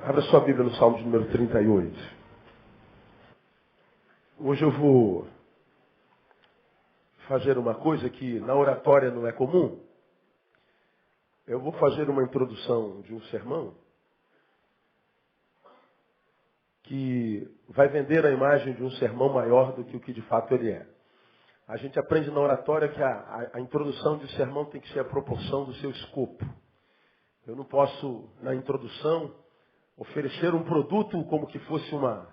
Abra sua Bíblia no Salmo de número 38. Hoje eu vou fazer uma coisa que na oratória não é comum. Eu vou fazer uma introdução de um sermão que vai vender a imagem de um sermão maior do que o que de fato ele é. A gente aprende na oratória que a introdução de um sermão tem que ser a proporção do seu escopo. Eu não posso, na introdução, oferecer um produto como que fosse uma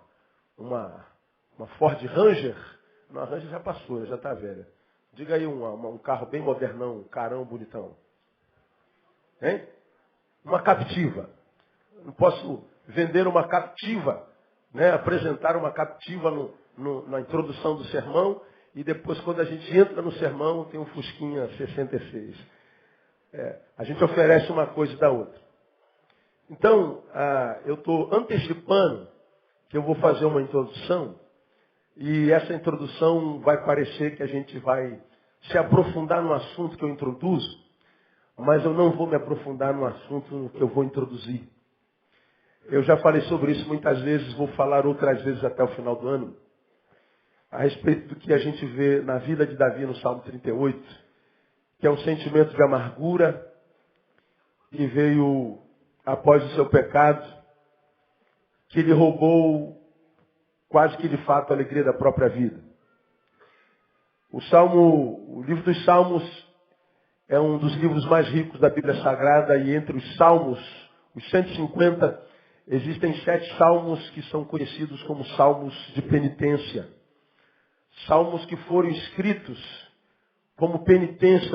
Ford Ranger. Não, a Ranger já passou, já está velha. Diga aí um carro bem modernão, um carão bonitão. Hein? Uma captiva. Não posso vender uma captiva, né? Apresentar uma captiva na introdução do sermão e depois quando a gente entra no sermão tem um Fusquinha 66. A gente oferece uma coisa e da outra. Então, eu estou antecipando que eu vou fazer uma introdução e essa introdução vai parecer que a gente vai se aprofundar no assunto que eu introduzo, mas eu não vou me aprofundar no assunto que eu vou introduzir. Eu já falei sobre isso muitas vezes, vou falar outras vezes até o final do ano, a respeito do que a gente vê na vida de Davi no Salmo 38, que é um sentimento de amargura que veio após o seu pecado, que lhe roubou quase que de fato a alegria da própria vida. O livro dos Salmos é um dos livros mais ricos da Bíblia Sagrada e entre os Salmos, os 150, existem 7 salmos que são conhecidos como salmos de penitência. Salmos que foram escritos como penitência,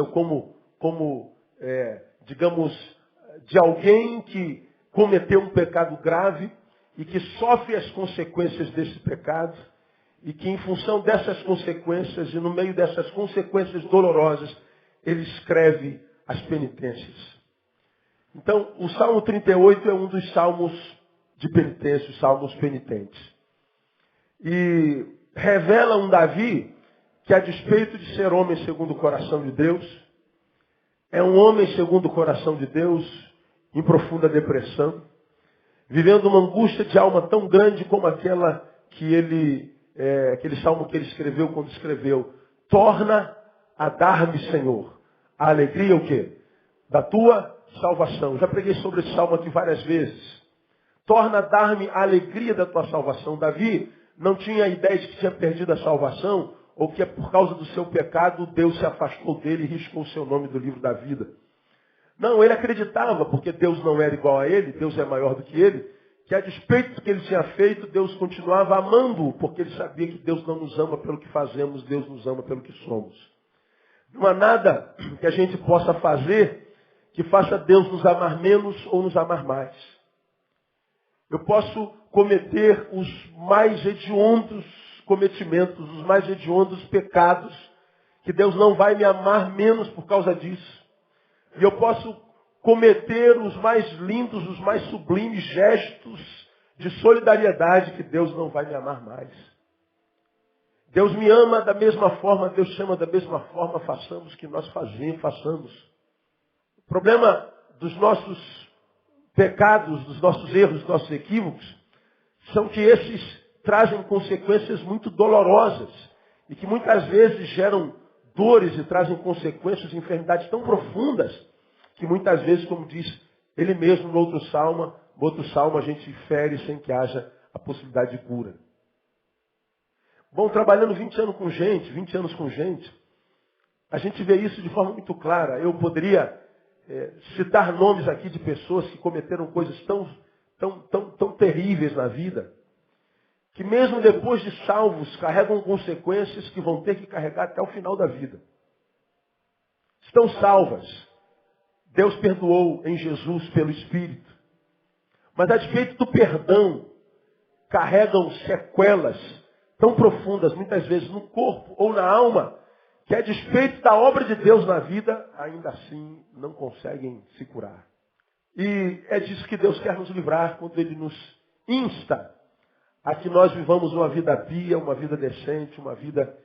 digamos, de alguém que cometeu um pecado grave e que sofre as consequências desse pecado e que em função dessas consequências e no meio dessas consequências dolorosas, ele escreve as penitências. Então, o Salmo 38 é um dos salmos de penitência, os salmos penitentes. E revela um Davi que, a despeito de ser homem segundo o coração de Deus, é um homem segundo o coração de Deus, em profunda depressão, vivendo uma angústia de alma tão grande como aquela aquele salmo que ele escreveu quando escreveu: torna a dar-me, Senhor, a alegria o quê? Da tua salvação. Já preguei sobre esse salmo aqui várias vezes. Torna a dar-me a alegria da tua salvação. Davi não tinha a ideia de que tinha perdido a salvação, ou que por causa do seu pecado Deus se afastou dele e riscou o seu nome do livro da vida. Não, ele acreditava, porque Deus não era igual a ele, Deus é maior do que ele, que a despeito do que ele tinha feito, Deus continuava amando-o, porque ele sabia que Deus não nos ama pelo que fazemos, Deus nos ama pelo que somos. Não há nada que a gente possa fazer que faça Deus nos amar menos ou nos amar mais. Eu posso cometer os mais hediondos cometimentos, os mais hediondos pecados, que Deus não vai me amar menos por causa disso. E eu posso cometer os mais lindos, os mais sublimes gestos de solidariedade, que Deus não vai me amar mais. Deus me ama da mesma forma, Deus chama da mesma forma, façamos o que nós façamos. O problema dos nossos pecados, dos nossos erros, dos nossos equívocos, são que esses trazem consequências muito dolorosas e que muitas vezes geram dores e trazem consequências de enfermidades tão profundas que muitas vezes, como diz ele mesmo no outro salmo a gente fere sem que haja a possibilidade de cura. Bom, trabalhando 20 anos com gente, a gente vê isso de forma muito clara. Eu poderia citar nomes aqui de pessoas que cometeram coisas tão terríveis na vida, que mesmo depois de salvos, carregam consequências que vão ter que carregar até o final da vida. Estão salvas. Deus perdoou em Jesus pelo Espírito. Mas a despeito do perdão, carregam sequelas tão profundas, muitas vezes no corpo ou na alma, que a despeito da obra de Deus na vida, ainda assim não conseguem se curar. E é disso que Deus quer nos livrar quando Ele nos insta a que nós vivamos uma vida pia, uma vida decente, uma vida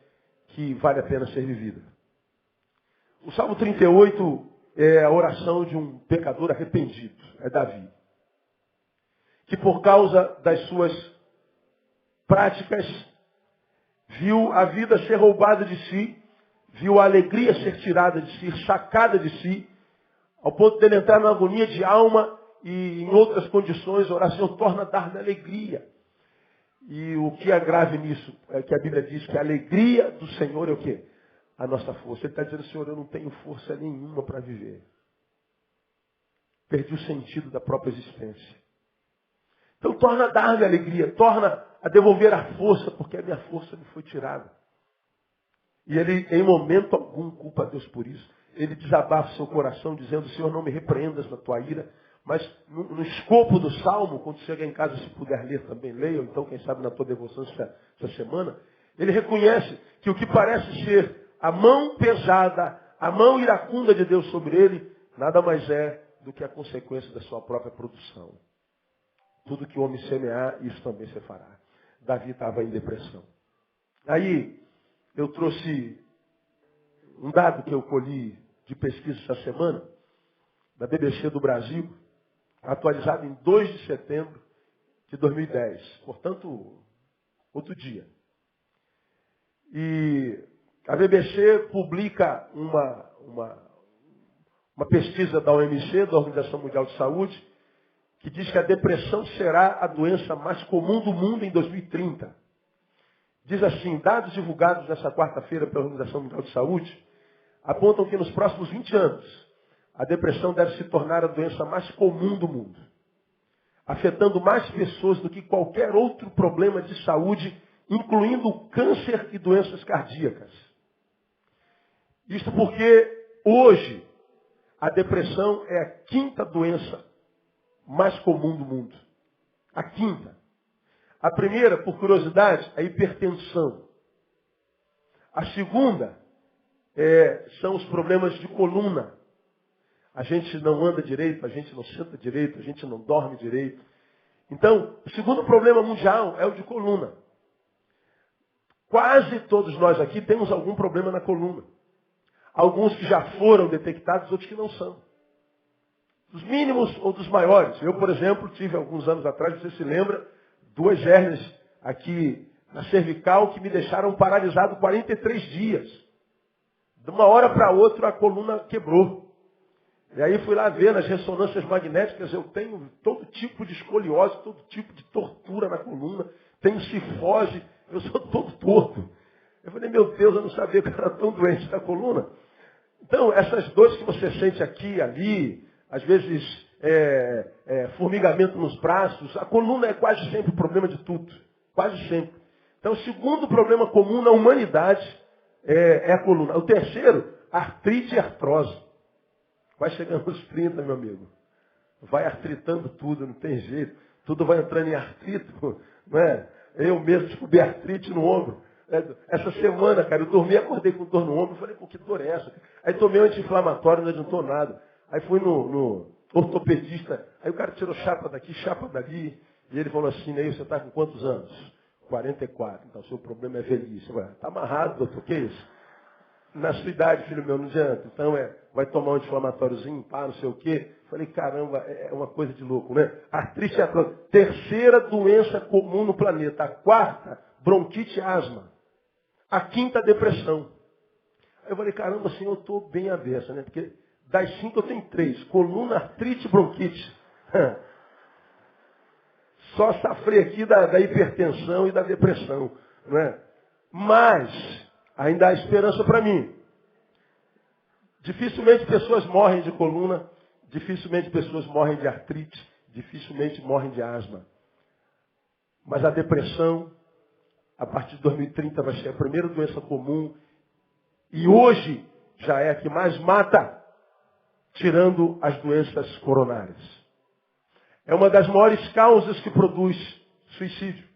que vale a pena ser vivida. O Salmo 38 é a oração de um pecador arrependido, é Davi, que por causa das suas práticas viu a vida ser roubada de si, viu a alegria ser tirada de si, sacada de si, ao ponto de ele entrar numa agonia de alma e em outras condições orar, Senhor, torna a dar-me alegria. E o que é grave nisso é que a Bíblia diz que a alegria do Senhor é o quê? A nossa força. Ele está dizendo, Senhor, eu não tenho força nenhuma para viver. Perdi o sentido da própria existência. Então torna a dar-me alegria, torna a devolver a força, porque a minha força me foi tirada. E ele, em momento algum, culpa a Deus por isso. Ele desabafa o seu coração, dizendo, Senhor, não me repreendas na tua ira. Mas no escopo do Salmo, quando chega em casa, se puder ler também, leia, ou então, quem sabe, na tua devoção essa semana, ele reconhece que o que parece ser a mão pesada, a mão iracunda de Deus sobre ele, nada mais é do que a consequência da sua própria produção. Tudo que o homem semear, isso também se fará. Davi estava em depressão. Aí, eu trouxe um dado que eu colhi de pesquisa essa semana, da BBC do Brasil, atualizado em 2 de setembro de 2010. Portanto, outro dia. E a BBC publica uma pesquisa da OMC, da Organização Mundial de Saúde, que diz que a depressão será a doença mais comum do mundo em 2030. Diz assim, dados divulgados nessa quarta-feira pela Organização Mundial de Saúde, apontam que nos próximos 20 anos, a depressão deve se tornar a doença mais comum do mundo, afetando mais pessoas do que qualquer outro problema de saúde, incluindo câncer e doenças cardíacas. Isto porque hoje a depressão é a 5ª doença mais comum do mundo. A 5ª. A primeira, por curiosidade, é a hipertensão. A segunda são os problemas de coluna. A gente não anda direito, a gente não senta direito, a gente não dorme direito. Então, o segundo problema mundial é o de coluna. Quase todos nós aqui temos algum problema na coluna. Alguns que já foram detectados, outros que não são. Dos mínimos ou dos maiores. Eu, por exemplo, tive alguns anos atrás, você se lembra, 2 hérnias aqui na cervical que me deixaram paralisado 43 dias. De uma hora para outra a coluna quebrou. E aí fui lá ver nas ressonâncias magnéticas, eu tenho todo tipo de escoliose, todo tipo de tortura na coluna, tenho cifose, eu sou todo torto. Eu falei, meu Deus, eu não sabia que eu era tão doente da coluna. Então, essas dores que você sente aqui, ali, às vezes formigamento nos braços, a coluna é quase sempre o problema de tudo. Quase sempre. Então, o segundo problema comum na humanidade é a coluna. O terceiro, artrite e artrose. Vai chegando aos 30, meu amigo. Vai artritando tudo, não tem jeito. Tudo vai entrando em artrito, não é? Eu mesmo descobri artrite no ombro. Essa semana, cara, eu dormi, acordei com dor no ombro. Falei, pô, que dor é essa? Aí tomei um anti-inflamatório, não adiantou nada. Aí fui no ortopedista. Aí o cara tirou chapa daqui, chapa dali. E ele falou assim, aí você está com quantos anos? 44. Então, o seu problema é velhice. Está amarrado, doutor, que é isso? Na sua idade, filho meu, não adianta. Então, vai tomar um anti-inflamatóriozinho, pá, não sei o quê. Falei, caramba, é uma coisa de louco, né? Artrite e artrose. Terceira doença comum no planeta. A 4ª, bronquite e asma. A 5ª, depressão. Aí eu falei, caramba, assim, eu estou bem à beça, né? Porque das 5 eu tenho 3. Coluna, artrite e bronquite. Só sofri aqui da hipertensão e da depressão, não é? Mas ainda há esperança para mim. Dificilmente pessoas morrem de coluna, dificilmente pessoas morrem de artrite, dificilmente morrem de asma. Mas a depressão, a partir de 2030, vai ser a primeira doença comum. E hoje já é a que mais mata, tirando as doenças coronárias. É uma das maiores causas que produz suicídio.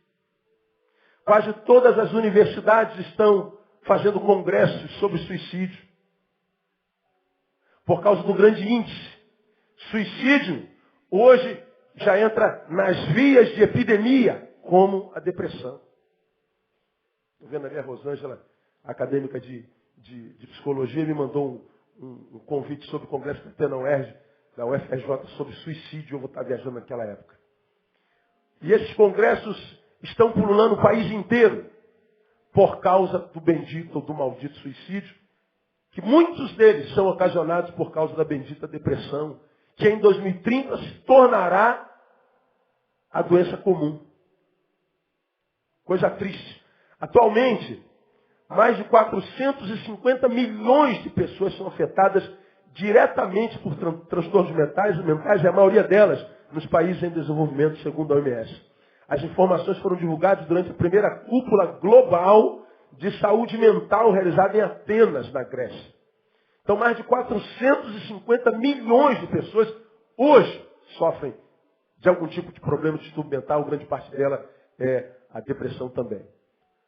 Quase todas as universidades estão fazendo congressos sobre suicídio. Por causa do grande índice. Suicídio, hoje, já entra nas vias de epidemia, como a depressão. Estou vendo ali a Rosângela, acadêmica de psicologia, me mandou um convite sobre o congresso que tem na UERJ, da UFRJ, sobre suicídio. Eu vou estar viajando naquela época. E esses congressos estão pululando o país inteiro por causa do bendito ou do maldito suicídio, que muitos deles são ocasionados por causa da bendita depressão, que em 2030 se tornará a doença comum. Coisa triste. Atualmente, mais de 450 milhões de pessoas são afetadas diretamente por transtornos mentais, e a maioria delas nos países em desenvolvimento, segundo a OMS. As informações foram divulgadas durante a primeira cúpula global de saúde mental realizada em Atenas, na Grécia. Então, mais de 450 milhões de pessoas hoje sofrem de algum tipo de problema de distúrbio mental, grande parte dela é a depressão também.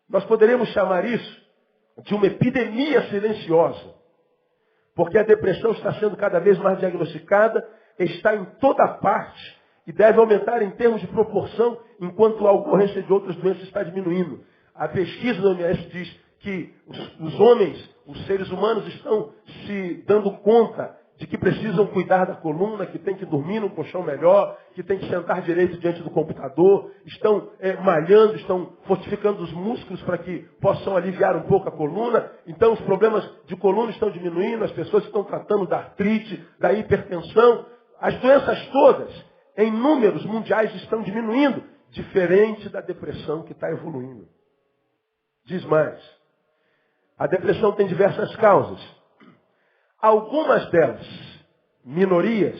Nós poderíamos chamar isso de uma epidemia silenciosa, porque a depressão está sendo cada vez mais diagnosticada, está em toda parte e deve aumentar em termos de proporção, enquanto a ocorrência de outras doenças está diminuindo. A pesquisa da OMS diz que os homens, os seres humanos, estão se dando conta de que precisam cuidar da coluna, que tem que dormir num colchão melhor, que tem que sentar direito diante do computador, estão malhando, estão fortificando os músculos para que possam aliviar um pouco a coluna. Então os problemas de coluna estão diminuindo, as pessoas estão tratando da artrite, da hipertensão. As doenças todas, em números mundiais, estão diminuindo, diferente da depressão que está evoluindo. Diz mais, a depressão tem diversas causas. Algumas delas, minorias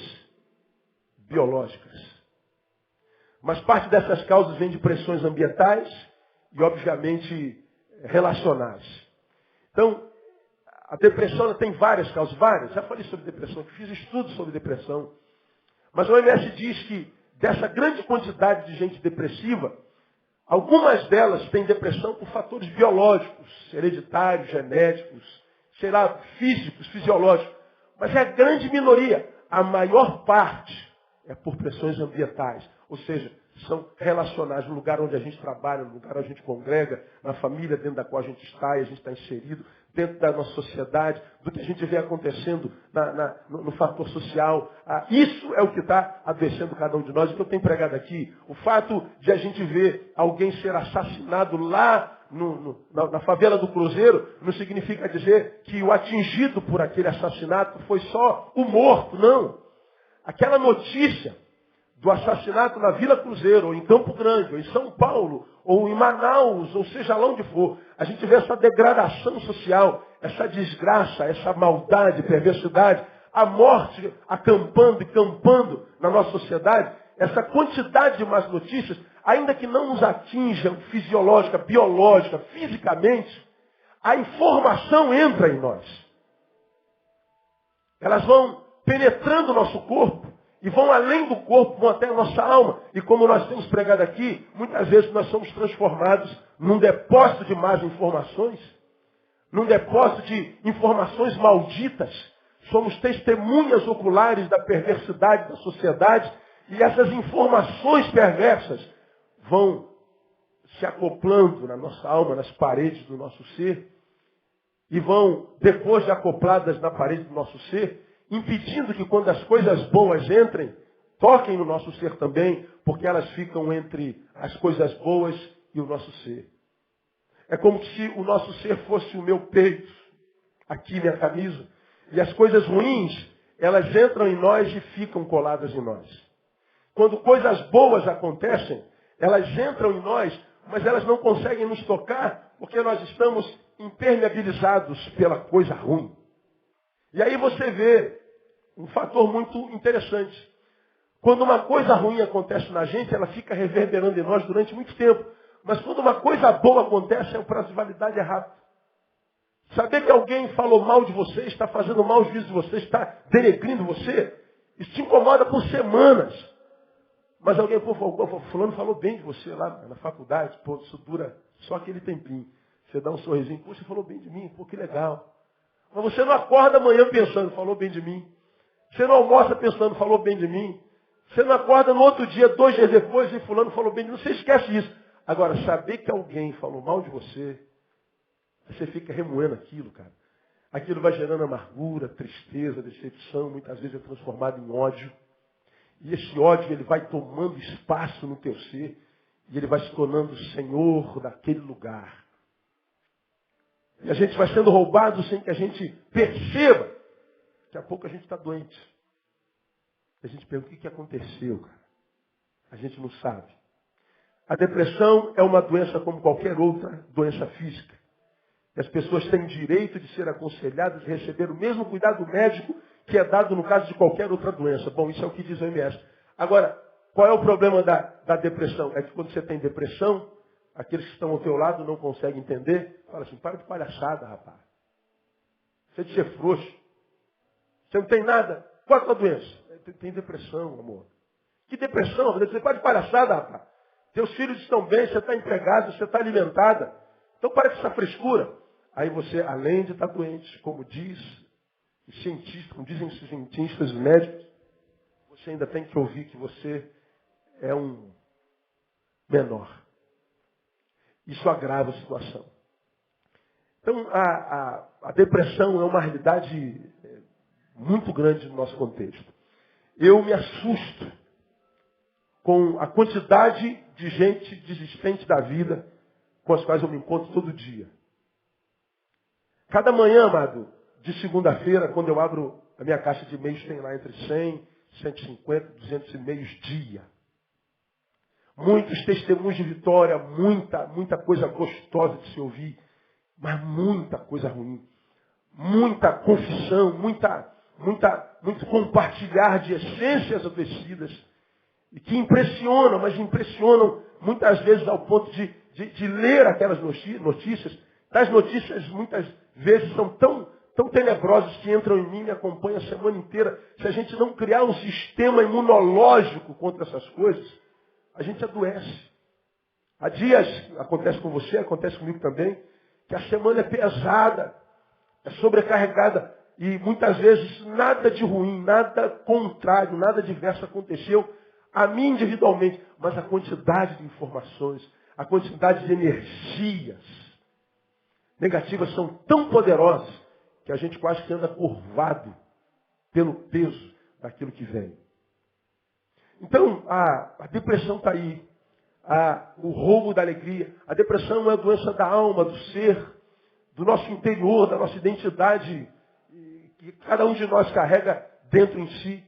biológicas. Mas parte dessas causas vem de pressões ambientais e, obviamente, relacionais. Então, a depressão tem várias causas, várias. Já falei sobre depressão, fiz estudos sobre depressão. Mas a OMS diz que dessa grande quantidade de gente depressiva, algumas delas têm depressão por fatores biológicos, hereditários, genéticos, físicos, fisiológicos. Mas é a grande minoria. A maior parte é por pressões ambientais. Ou seja, são relacionais no lugar onde a gente trabalha, no lugar onde a gente congrega, na família dentro da qual a gente está e a gente está inserido, dentro da nossa sociedade, do que a gente vê acontecendo no fator social. Isso é o que está adoecendo cada um de nós. O que eu tenho pregado aqui, o fato de a gente ver alguém ser assassinado lá na favela do Cruzeiro, não significa dizer que o atingido por aquele assassinato foi só o morto, não. Aquela notícia do assassinato na Vila Cruzeiro, ou em Campo Grande, ou em São Paulo, ou em Manaus, ou seja lá onde for, a gente vê essa degradação social, essa desgraça, essa maldade, perversidade, a morte acampando e campando na nossa sociedade, essa quantidade de más notícias, ainda que não nos atinjam fisiológica, biológica, fisicamente, a informação entra em nós. Elas vão penetrando o nosso corpo e vão além do corpo, vão até a nossa alma. E como nós temos pregado aqui, muitas vezes nós somos transformados num depósito de más informações, num depósito de informações malditas. Somos testemunhas oculares da perversidade da sociedade e essas informações perversas vão se acoplando na nossa alma, nas paredes do nosso ser, e vão, depois de acopladas na parede do nosso ser, impedindo que quando as coisas boas entrem, toquem no nosso ser também, porque elas ficam entre as coisas boas e o nosso ser. É como se o nosso ser fosse o meu peito, aqui minha camisa, e as coisas ruins, elas entram em nós e ficam coladas em nós. Quando coisas boas acontecem, elas entram em nós, mas elas não conseguem nos tocar, porque nós estamos impermeabilizados pela coisa ruim. E aí você vê um fator muito interessante. Quando uma coisa ruim acontece na gente, ela fica reverberando em nós durante muito tempo. Mas quando uma coisa boa acontece, o prazo de validade é rápido. Saber que alguém falou mal de você, está fazendo mau juízo de você, está denegrindo você, isso te incomoda por semanas. Mas alguém, fulano falou bem de você lá na faculdade, isso dura só aquele tempinho. Você dá um sorrisinho, você falou bem de mim, que legal. Mas você não acorda amanhã pensando, falou bem de mim. Você não almoça pensando, falou bem de mim. Você não acorda no outro dia, 2 dias depois, e fulano falou bem de mim. Você esquece isso. Agora, saber que alguém falou mal de você, você fica remoendo aquilo, cara. Aquilo vai gerando amargura, tristeza, decepção, muitas vezes é transformado em ódio. E esse ódio, ele vai tomando espaço no teu ser. E ele vai se tornando o senhor daquele lugar. E a gente vai sendo roubado sem que a gente perceba. Daqui a pouco a gente está doente. A gente pergunta, o que aconteceu, cara? A gente não sabe. A depressão é uma doença como qualquer outra doença física. E as pessoas têm direito de ser aconselhadas e receber o mesmo cuidado médico que é dado no caso de qualquer outra doença. Bom, isso é o que diz a OMS. Agora, qual é o problema da depressão? É que quando você tem depressão, aqueles que estão ao teu lado não conseguem entender. Fala assim, para de palhaçada, rapaz. Você de ser frouxo. Você não tem nada. Qual é a tua doença? Tem depressão, amor. Que depressão? Você para de palhaçada, rapaz. Teus filhos estão bem, você está empregado, você está alimentada. Então para com essa frescura. Aí você, além de estar doente, como diz os cientistas, como dizem os cientistas, os médicos, você ainda tem que ouvir que você é um menor. Isso agrava a situação. Então a depressão é uma realidade muito grande no nosso contexto. Eu me assusto com a quantidade de gente desistente da vida com as quais eu me encontro todo dia. Cada manhã, amado, de segunda-feira, quando eu abro a minha caixa de e-mails, tem lá entre 100, 150, 200 e-mails dia. Muitos testemunhos de vitória, muita coisa gostosa de se ouvir, mas muita coisa ruim. Muita confissão, muito compartilhar de essências adoecidas. E que impressionam, mas impressionam muitas vezes ao ponto de ler aquelas notícias. Tais notícias muitas vezes são tão tenebrosas que entram em mim e me acompanham a semana inteira. Se a gente não criar um sistema imunológico contra essas coisas, a gente adoece. Há dias, acontece com você, acontece comigo também, que a semana é pesada, é sobrecarregada. E muitas vezes nada de ruim, nada contrário, nada diverso aconteceu a mim individualmente. Mas a quantidade de informações, a quantidade de energias negativas são tão poderosas que a gente quase que anda curvado pelo peso daquilo que vem. Então, a depressão está aí. O roubo da alegria. A depressão é uma doença da alma, do ser, do nosso interior, da nossa identidade, que cada um de nós carrega dentro em si.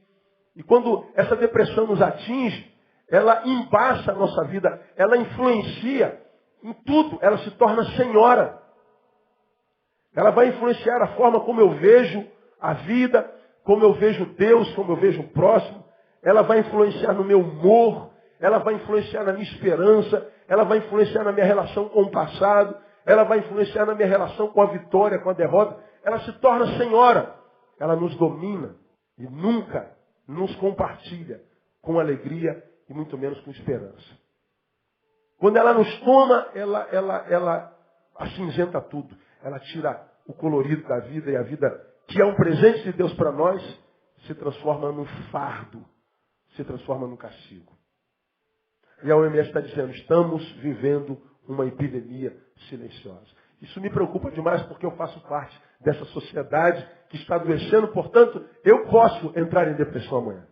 E quando essa depressão nos atinge, ela embaça a nossa vida, ela influencia em tudo, ela se torna senhora. Ela vai influenciar a forma como eu vejo a vida, como eu vejo Deus, como eu vejo o próximo. Ela vai influenciar no meu humor, ela vai influenciar na minha esperança, ela vai influenciar na minha relação com o passado, ela vai influenciar na minha relação com a vitória, com a derrota. Ela se torna senhora, ela nos domina e nunca nos compartilha com alegria e muito menos com esperança. Quando ela nos toma, ela acinzenta tudo. Ela tira o colorido da vida e a vida, que é um presente de Deus para nós, se transforma num fardo, se transforma num castigo. E a OMS está dizendo, estamos vivendo uma epidemia silenciosa. Isso me preocupa demais porque eu faço parte dessa sociedade que está adoecendo, portanto, eu posso entrar em depressão amanhã.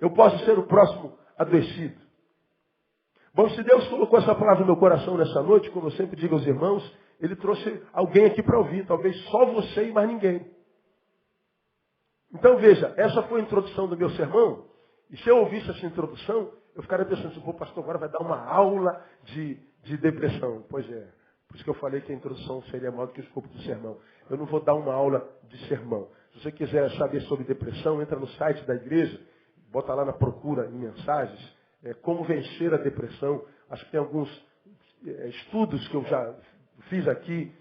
Eu posso ser o próximo adoecido. Bom, se Deus colocou essa palavra no meu coração nessa noite, como eu sempre digo aos irmãos, Ele trouxe alguém aqui para ouvir, talvez só você e mais ninguém. Então veja, essa foi a introdução do meu sermão, e se eu ouvisse essa introdução, eu ficaria pensando assim, pô, pastor, agora vai dar uma aula de depressão. Pois é, por isso que eu falei que a introdução seria maior do que o escopo do sermão. Eu não vou dar uma aula de sermão. Se você quiser saber sobre depressão, entra no site da igreja, bota lá na procura em mensagens, como vencer a depressão. Acho que tem alguns estudos que eu já fiz aqui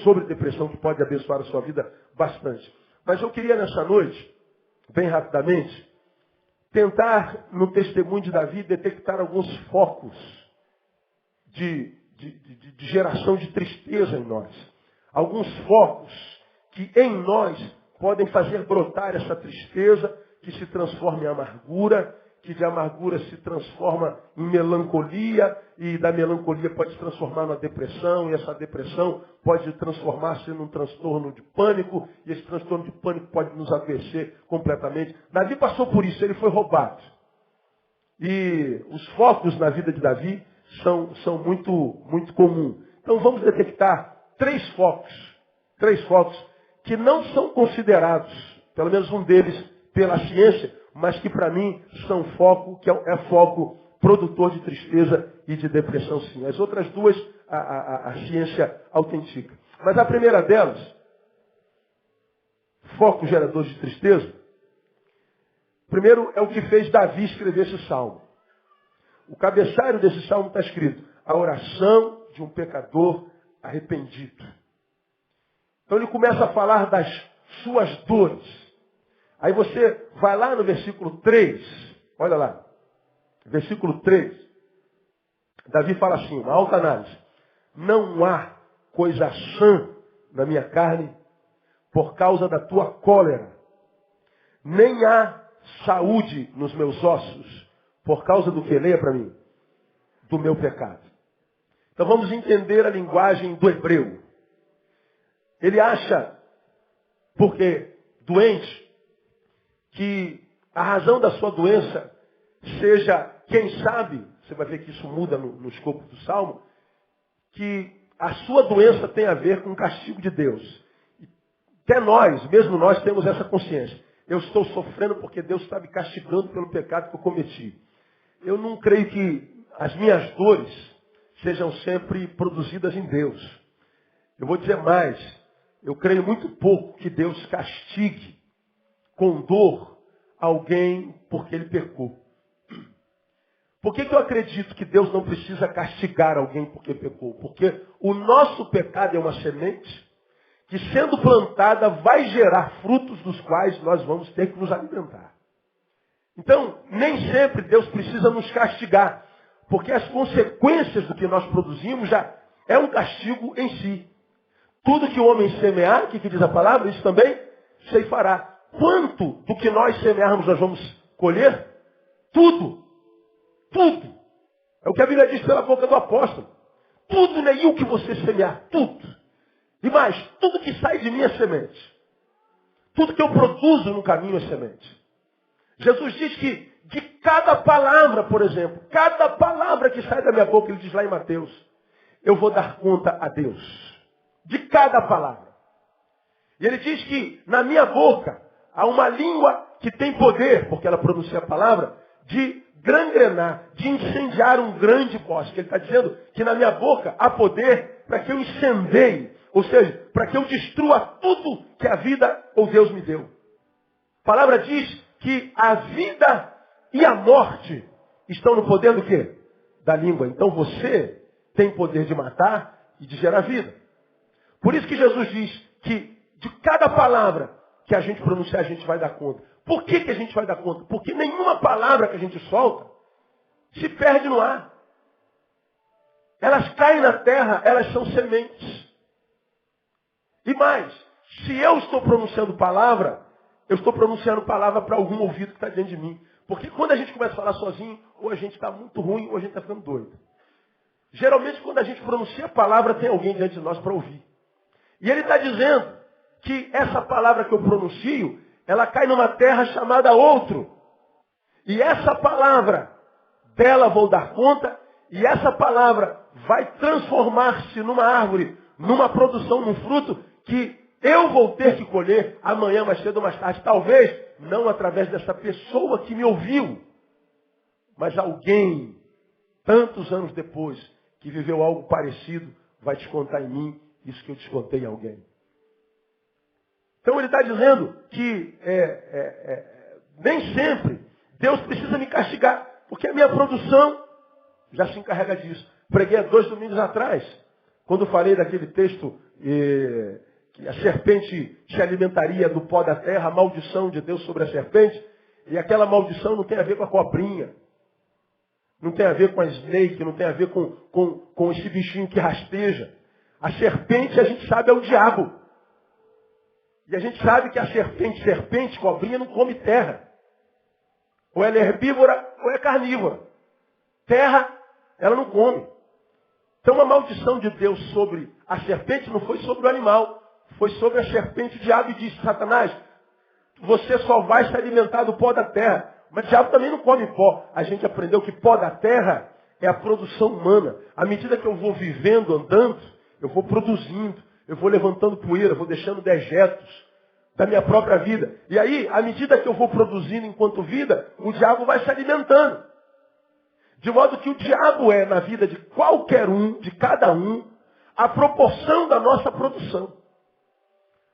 sobre depressão que pode abençoar a sua vida bastante. Mas eu queria nessa noite, bem rapidamente, tentar no testemunho de Davi detectar alguns focos de geração de tristeza em nós. Alguns focos que em nós podem fazer brotar essa tristeza que se transforma em amargura que de amargura se transforma em melancolia, e da melancolia pode se transformar numa depressão, e essa depressão pode transformar-se num transtorno de pânico, e esse transtorno de pânico pode nos adoecer completamente. Davi passou por isso, ele foi roubado. E os focos na vida de Davi são muito comuns. Então vamos detectar três focos que não são considerados, pelo menos um deles, pela ciência, mas que para mim são foco, que é foco produtor de tristeza e de depressão, sim. As outras duas, a ciência autentica. Mas a primeira delas, foco gerador de tristeza, primeiro é o que fez Davi escrever esse salmo. O cabeçalho desse salmo está escrito: a oração de um pecador arrependido. Então ele começa a falar das suas dores. Aí você vai lá no versículo 3, olha lá, versículo 3. Davi fala assim, uma alta análise: não há coisa sã na minha carne por causa da tua cólera, nem há saúde nos meus ossos por causa do que? Leia para mim. Do meu pecado. Então vamos entender a linguagem do hebreu. Ele acha, porque doente, que a razão da sua doença seja, quem sabe, você vai ver que isso muda no escopo do Salmo, que a sua doença tem a ver com o castigo de Deus. Até nós, mesmo nós, temos essa consciência. Eu estou sofrendo porque Deus está me castigando pelo pecado que eu cometi. Eu não creio que as minhas dores sejam sempre produzidas em Deus. Eu vou dizer mais, eu creio muito pouco que Deus castigue com dor alguém porque ele pecou. Por que eu acredito que Deus não precisa castigar alguém porque pecou? Porque o nosso pecado é uma semente que, sendo plantada, vai gerar frutos dos quais nós vamos ter que nos alimentar. Então, nem sempre Deus precisa nos castigar, porque as consequências do que nós produzimos já é um castigo em si. Tudo que o homem semear, o que diz a palavra, isso também ceifará. Quanto do que nós semearmos nós vamos colher? Tudo. Tudo. É o que a Bíblia diz pela boca do apóstolo. Tudo, né? E o que você semear? Tudo. E mais, tudo que sai de mim é semente. Tudo que eu produzo no caminho é semente. Jesus diz que de cada palavra, por exemplo, cada palavra que sai da minha boca, ele diz lá em Mateus, eu vou dar conta a Deus. De cada palavra. E ele diz que na minha boca há uma língua que tem poder, porque ela pronuncia a palavra, de gangrenar, de incendiar um grande bosque. Ele está dizendo que na minha boca há poder para que eu incendeie, ou seja, para que eu destrua tudo que a vida ou Deus me deu. A palavra diz que a vida e a morte estão no poder do quê? Da língua. Então você tem poder de matar e de gerar vida. Por isso que Jesus diz que de cada palavra que a gente pronunciar, a gente vai dar conta. Por que a gente vai dar conta? Porque nenhuma palavra que a gente solta se perde no ar. Elas caem na terra, elas são sementes. E mais, se eu estou pronunciando palavra, eu estou pronunciando palavra para algum ouvido que está dentro de mim. Porque quando a gente começa a falar sozinho, ou a gente está muito ruim, ou a gente está ficando doido. Geralmente, quando a gente pronuncia a palavra, tem alguém diante de nós para ouvir. E ele está dizendo que essa palavra que eu pronuncio, ela cai numa terra chamada outro. E essa palavra, dela vou dar conta, e essa palavra vai transformar-se numa árvore, numa produção, num fruto, que eu vou ter que colher amanhã, mais cedo ou mais tarde. Talvez não através dessa pessoa que me ouviu, mas alguém, tantos anos depois, que viveu algo parecido, vai descontar em mim isso que eu descontei em alguém. Então ele está dizendo que nem sempre Deus precisa me castigar, porque a minha produção já se encarrega disso. Preguei há 2 domingos atrás, quando falei daquele texto que a serpente se alimentaria do pó da terra, a maldição de Deus sobre a serpente, e aquela maldição não tem a ver com a cobrinha, não tem a ver com a snake, não tem a ver com esse bichinho que rasteja. A serpente, a gente sabe, é o diabo. E a gente sabe que a serpente, cobrinha, não come terra. Ou ela é herbívora ou é carnívora. Terra, ela não come. Então a maldição de Deus sobre a serpente não foi sobre o animal. Foi sobre a serpente. O diabo disse: Satanás, você só vai se alimentar do pó da terra. Mas o diabo também não come pó. A gente aprendeu que pó da terra é a produção humana. À medida que eu vou vivendo, andando, eu vou produzindo. Eu vou levantando poeira, vou deixando dejetos da minha própria vida. E aí, à medida que eu vou produzindo enquanto vida, o diabo vai se alimentando. De modo que o diabo é, na vida de qualquer um, de cada um, a proporção da nossa produção.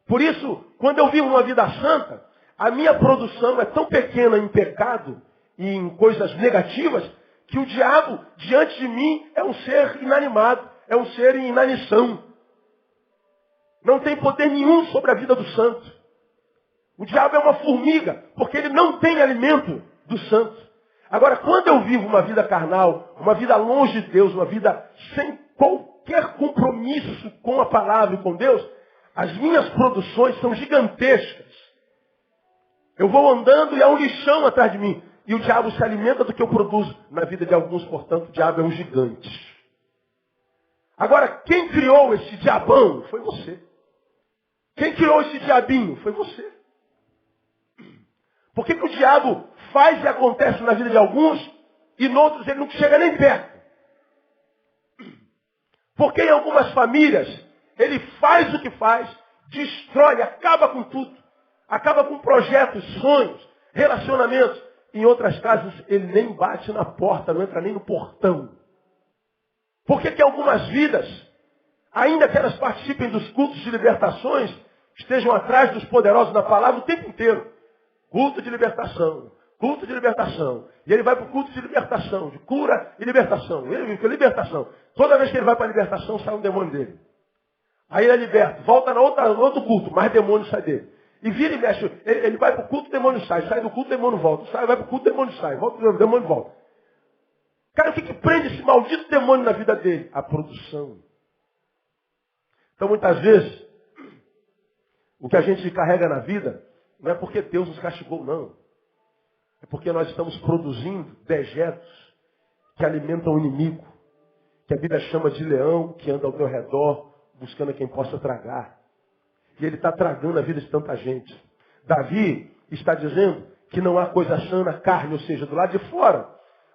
Por isso, quando eu vivo uma vida santa, a minha produção é tão pequena em pecado e em coisas negativas, que o diabo, diante de mim, é um ser inanimado, é um ser em inanição. Não tem poder nenhum sobre a vida do santo. O diabo é uma formiga, porque ele não tem alimento do santo. Agora, quando eu vivo uma vida carnal, uma vida longe de Deus, uma vida sem qualquer compromisso com a palavra e com Deus, as minhas produções são gigantescas. Eu vou andando e há um lixão atrás de mim. E o diabo se alimenta do que eu produzo. Na vida de alguns, portanto, o diabo é um gigante. Agora, quem criou esse diabão foi você. Quem criou esse diabinho foi você. Por que o diabo faz e acontece na vida de alguns e em outros ele não chega nem perto? Porque em algumas famílias ele faz o que faz, destrói, acaba com tudo. Acaba com projetos, sonhos, relacionamentos. Em outras casas ele nem bate na porta, não entra nem no portão. Por que algumas vidas, ainda que elas participem dos cultos de libertações, estejam atrás dos poderosos na palavra o tempo inteiro? Culto de libertação, culto de libertação. E ele vai para o culto de libertação, de cura e libertação. Ele vive com libertação. Toda vez que ele vai para a libertação, sai um demônio dele. Aí ele é liberto, volta no outro culto, mais demônio sai dele. E vira e mexe, ele vai para o culto, o demônio sai do culto, o demônio volta. Vai para o culto, o demônio sai, volta, o demônio volta. Cara, o que prende esse maldito demônio na vida dele? A produção. Então, muitas vezes, o que a gente carrega na vida não é porque Deus nos castigou, não. É porque nós estamos produzindo dejetos que alimentam o inimigo, que a Bíblia chama de leão, que anda ao teu redor, buscando a quem possa tragar. E ele está tragando a vida de tanta gente. Davi está dizendo que não há coisa sã na carne, ou seja, do lado de fora.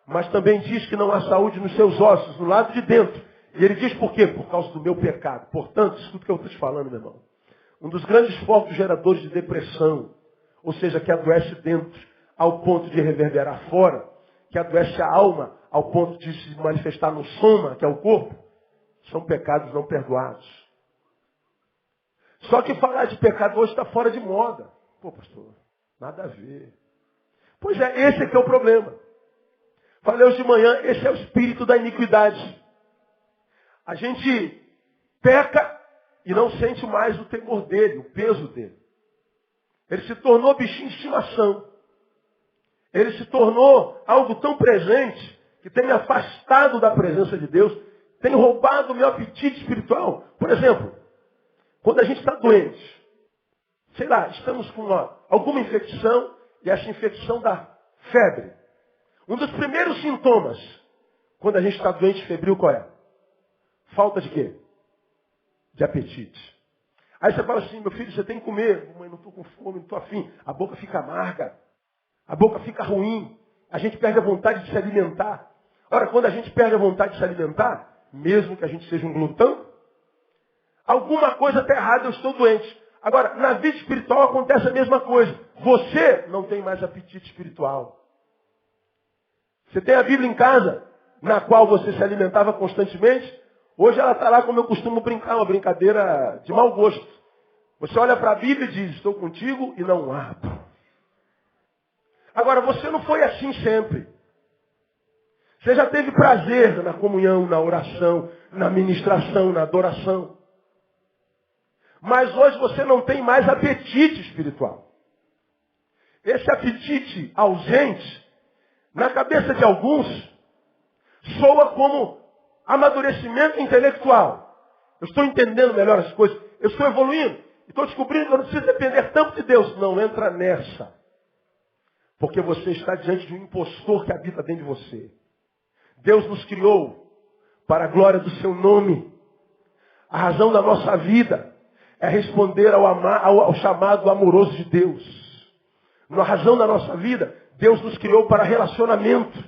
Mas também diz que não há saúde nos seus ossos, do lado de dentro. E ele diz por quê? Por causa do meu pecado. Portanto, escuta o que eu estou te falando, meu irmão. Um dos grandes focos geradores de depressão, ou seja, que adoece dentro ao ponto de reverberar fora, que adoece a alma ao ponto de se manifestar no soma, que é o corpo, são pecados não perdoados. Só que falar de pecado hoje está fora de moda. Pô, pastor, nada a ver. Pois é, esse é que é o problema. Falei hoje de manhã, esse é o espírito da iniquidade. A gente peca e não sente mais o temor dele, o peso dele. Ele se tornou bichinho de estimação. Ele se tornou algo tão presente que tem me afastado da presença de Deus, tem roubado o meu apetite espiritual. Por exemplo, quando a gente está doente, sei lá, estamos com alguma infecção e essa infecção dá febre. Um dos primeiros sintomas, quando a gente está doente, febril, qual é? Falta de quê? De apetite. Aí você fala assim, meu filho, você tem que comer. Mãe, não estou com fome, não estou afim. A boca fica amarga. A boca fica ruim. A gente perde a vontade de se alimentar. Ora, quando a gente perde a vontade de se alimentar, mesmo que a gente seja um glutão, alguma coisa está errada, eu estou doente. Agora, na vida espiritual acontece a mesma coisa. Você não tem mais apetite espiritual. Você tem a Bíblia em casa, na qual você se alimentava constantemente. Hoje ela está lá como eu costumo brincar, uma brincadeira de mau gosto. Você olha para a Bíblia e diz, estou contigo e não abro. Agora, você não foi assim sempre. Você já teve prazer na comunhão, na oração, na ministração, na adoração. Mas hoje você não tem mais apetite espiritual. Esse apetite ausente, na cabeça de alguns, soa como amadurecimento intelectual. Eu estou entendendo melhor as coisas. Eu estou evoluindo. Estou descobrindo que eu não preciso depender tanto de Deus. Não entra nessa. Porque você está diante de um impostor que habita dentro de você. Deus nos criou para a glória do seu nome. A razão da nossa vida é responder ao chamado amoroso de Deus. Na razão da nossa vida, Deus nos criou para relacionamento.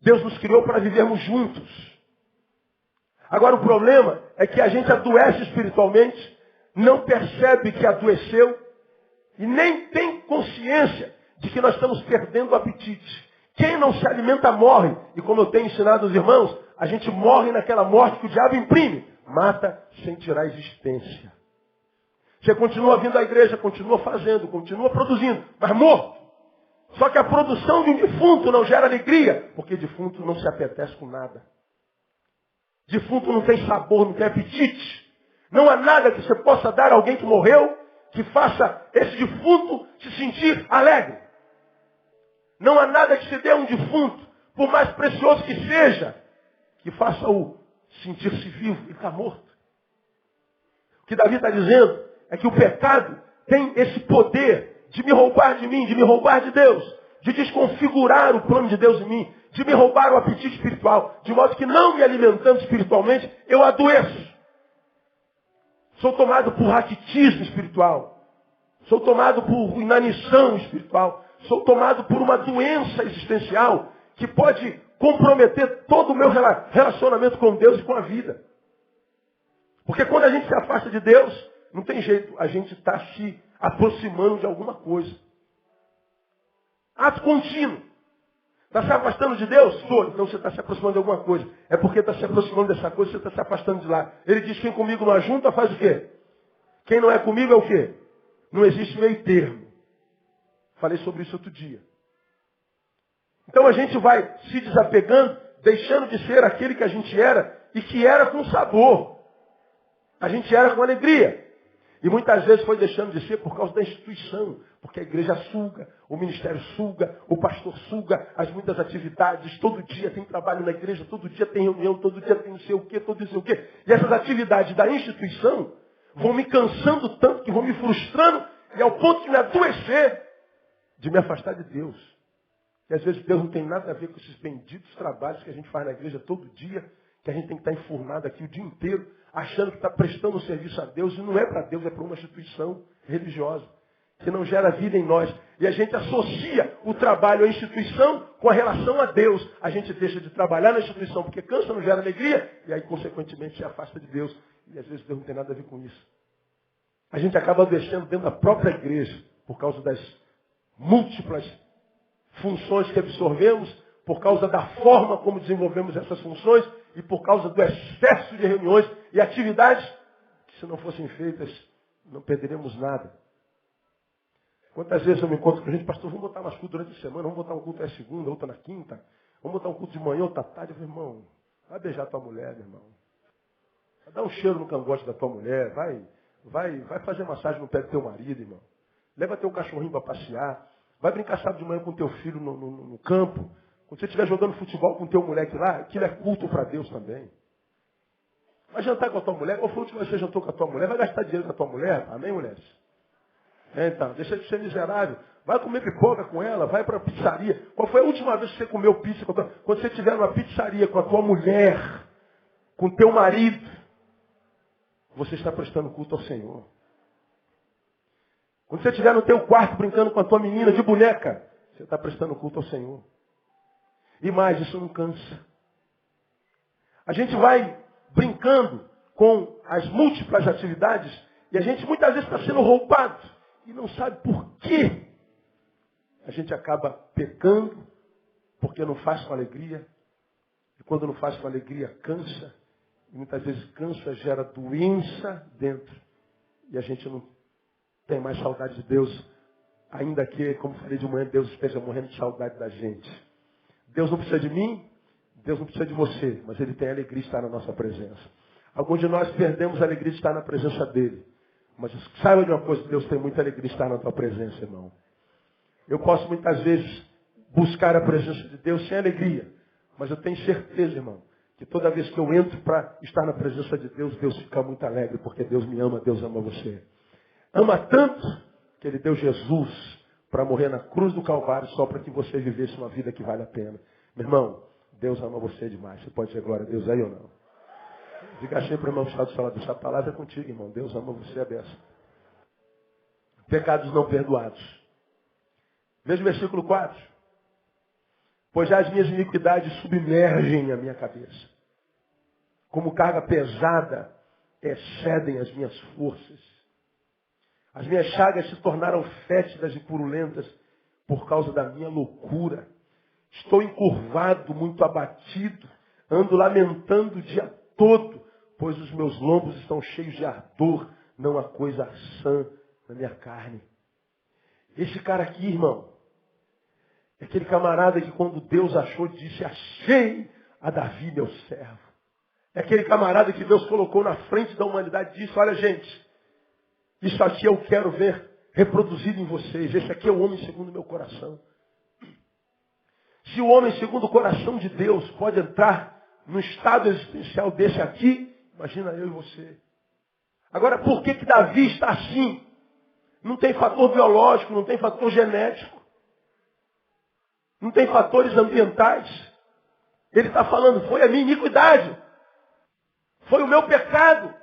Deus nos criou para vivermos juntos. Agora o problema é que a gente adoece espiritualmente, não percebe que adoeceu e nem tem consciência de que nós estamos perdendo o apetite. Quem não se alimenta morre. E como eu tenho ensinado os irmãos, a gente morre naquela morte que o diabo imprime. Mata sem tirar a existência. Você continua vindo à igreja, continua fazendo, continua produzindo, mas morto. Só que a produção de um defunto não gera alegria, porque defunto não se apetece com nada. Defunto não tem sabor, não tem apetite. Não há nada que você possa dar a alguém que morreu que faça esse defunto se sentir alegre. Não há nada que se dê a um defunto, por mais precioso que seja, que faça-o sentir-se vivo e está morto. O que Davi está dizendo é que o pecado tem esse poder de me roubar de mim, de me roubar de Deus, de desconfigurar o plano de Deus em mim, de me roubar o apetite espiritual, de modo que não me alimentando espiritualmente, eu adoeço. Sou tomado por raquitismo espiritual. Sou tomado por inanição espiritual. Sou tomado por uma doença existencial que pode comprometer todo o meu relacionamento com Deus e com a vida. Porque quando a gente se afasta de Deus, não tem jeito, a gente está se aproximando de alguma coisa. Ato contínuo. Está se afastando de Deus? Estou. Então você está se aproximando de alguma coisa. É porque está se aproximando dessa coisa, você está se afastando de lá. Ele diz, quem comigo não ajunta, faz o quê? Quem não é comigo é o quê? Não existe meio termo. Falei sobre isso outro dia. Então a gente vai se desapegando, deixando de ser aquele que a gente era e que era com sabor. A gente era com alegria. E muitas vezes foi deixando de ser por causa da instituição. Porque a igreja suga, o ministério suga, o pastor suga, as muitas atividades, todo dia tem trabalho na igreja, todo dia tem reunião, todo dia tem não sei o quê, todo dia não sei o quê. E essas atividades da instituição vão me cansando tanto, que vão me frustrando, e ao ponto de me adoecer, de me afastar de Deus. E às vezes Deus não tem nada a ver com esses benditos trabalhos que a gente faz na igreja todo dia, que a gente tem que estar enfurnado aqui o dia inteiro, achando que está prestando serviço a Deus, e não é para Deus, é para uma instituição religiosa, que não gera vida em nós. E a gente associa o trabalho à instituição com a relação a Deus. A gente deixa de trabalhar na instituição porque cansa, não gera alegria, e aí, consequentemente, se afasta de Deus. E às vezes Deus não tem nada a ver com isso. A gente acaba adoecendo dentro da própria igreja, por causa das múltiplas funções que absorvemos, por causa da forma como desenvolvemos essas funções e por causa do excesso de reuniões e atividades que, se não fossem feitas, não perderemos nada. Quantas vezes eu me encontro com a gente, pastor, vamos botar mais culto durante a semana, vamos botar um culto na segunda, outra na quinta, vamos botar um culto de manhã, outra tarde. Eu falo, irmão, vai beijar tua mulher, meu irmão. Vai dar um cheiro no cangote da tua mulher, vai fazer massagem no pé do teu marido, irmão. Leva teu cachorrinho para passear. Vai brincar sábado de manhã com teu filho no campo. Quando você estiver jogando futebol com teu moleque lá, aquilo é culto para Deus também. Vai jantar com a tua mulher. Qual foi a última vez que você jantou com a tua mulher? Vai gastar dinheiro com a tua mulher? Amém, mulheres? Então, deixa de ser miserável. Vai comer pipoca com ela, vai para a pizzaria. Qual foi a última vez que você comeu pizza com a tua... Quando você estiver numa pizzaria com a tua mulher, com teu marido, você está prestando culto ao Senhor. Quando você estiver no teu quarto brincando com a tua menina de boneca, você está prestando culto ao Senhor. E mais, isso não cansa. A gente vai brincando com as múltiplas atividades e a gente muitas vezes está sendo roubado e não sabe por quê. A gente acaba pecando porque não faz com alegria. E quando não faz com alegria, cansa. E muitas vezes cansa, gera doença dentro. E a gente não tem mais saudade de Deus. Ainda que, como falei de manhã, Deus esteja morrendo de saudade da gente. Deus não precisa de mim, Deus não precisa de você. Mas Ele tem a alegria de estar na nossa presença. Alguns de nós perdemos a alegria de estar na presença dEle. Mas saiba de uma coisa, Deus tem muita alegria de estar na tua presença, irmão. Eu posso muitas vezes buscar a presença de Deus sem alegria. Mas eu tenho certeza, irmão, que toda vez que eu entro para estar na presença de Deus, Deus fica muito alegre, porque Deus me ama, Deus ama você. Ama tanto que Ele deu Jesus para morrer na cruz do Calvário só para que você vivesse uma vida que vale a pena. Meu irmão, Deus ama você demais. Você pode dizer glória a Deus aí ou não? Diga assim para o irmão que está do seu lado. Essa palavra é contigo, irmão. Deus ama você, é dessa. Pecados não perdoados. Veja o versículo 4. Pois já as minhas iniquidades submergem a minha cabeça. Como carga pesada, excedem as minhas forças. As minhas chagas se tornaram fétidas e purulentas por causa da minha loucura. Estou encurvado, muito abatido, ando lamentando o dia todo, pois os meus lombos estão cheios de ardor, não há coisa sã na minha carne. Esse cara aqui, irmão, é aquele camarada que quando Deus achou, disse, achei a Davi, meu servo. É aquele camarada que Deus colocou na frente da humanidade e disse, olha gente, isso aqui eu quero ver reproduzido em vocês. Esse aqui é o homem segundo o meu coração. Se o homem segundo o coração de Deus pode entrar no estado existencial desse aqui, imagina eu e você. Agora, por que Davi está assim? Não tem fator biológico, não tem fator genético, não tem fatores ambientais. Ele está falando, foi a minha iniquidade, foi o meu pecado,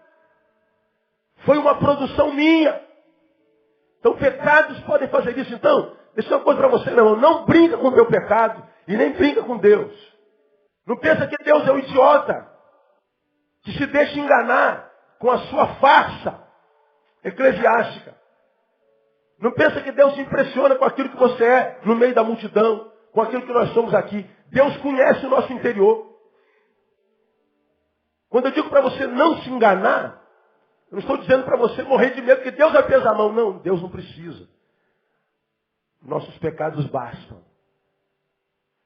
foi uma produção minha. Então, pecados podem fazer isso. Então, deixa uma coisa para você, não brinca com o meu pecado e nem brinca com Deus. Não pensa que Deus é um idiota que se deixa enganar com a sua farsa eclesiástica. Não pensa que Deus se impressiona com aquilo que você é no meio da multidão, com aquilo que nós somos aqui. Deus conhece o nosso interior. Quando eu digo para você não se enganar, eu não estou dizendo para você morrer de medo, que Deus vai pesar a mão. Não, Deus não precisa. Nossos pecados bastam.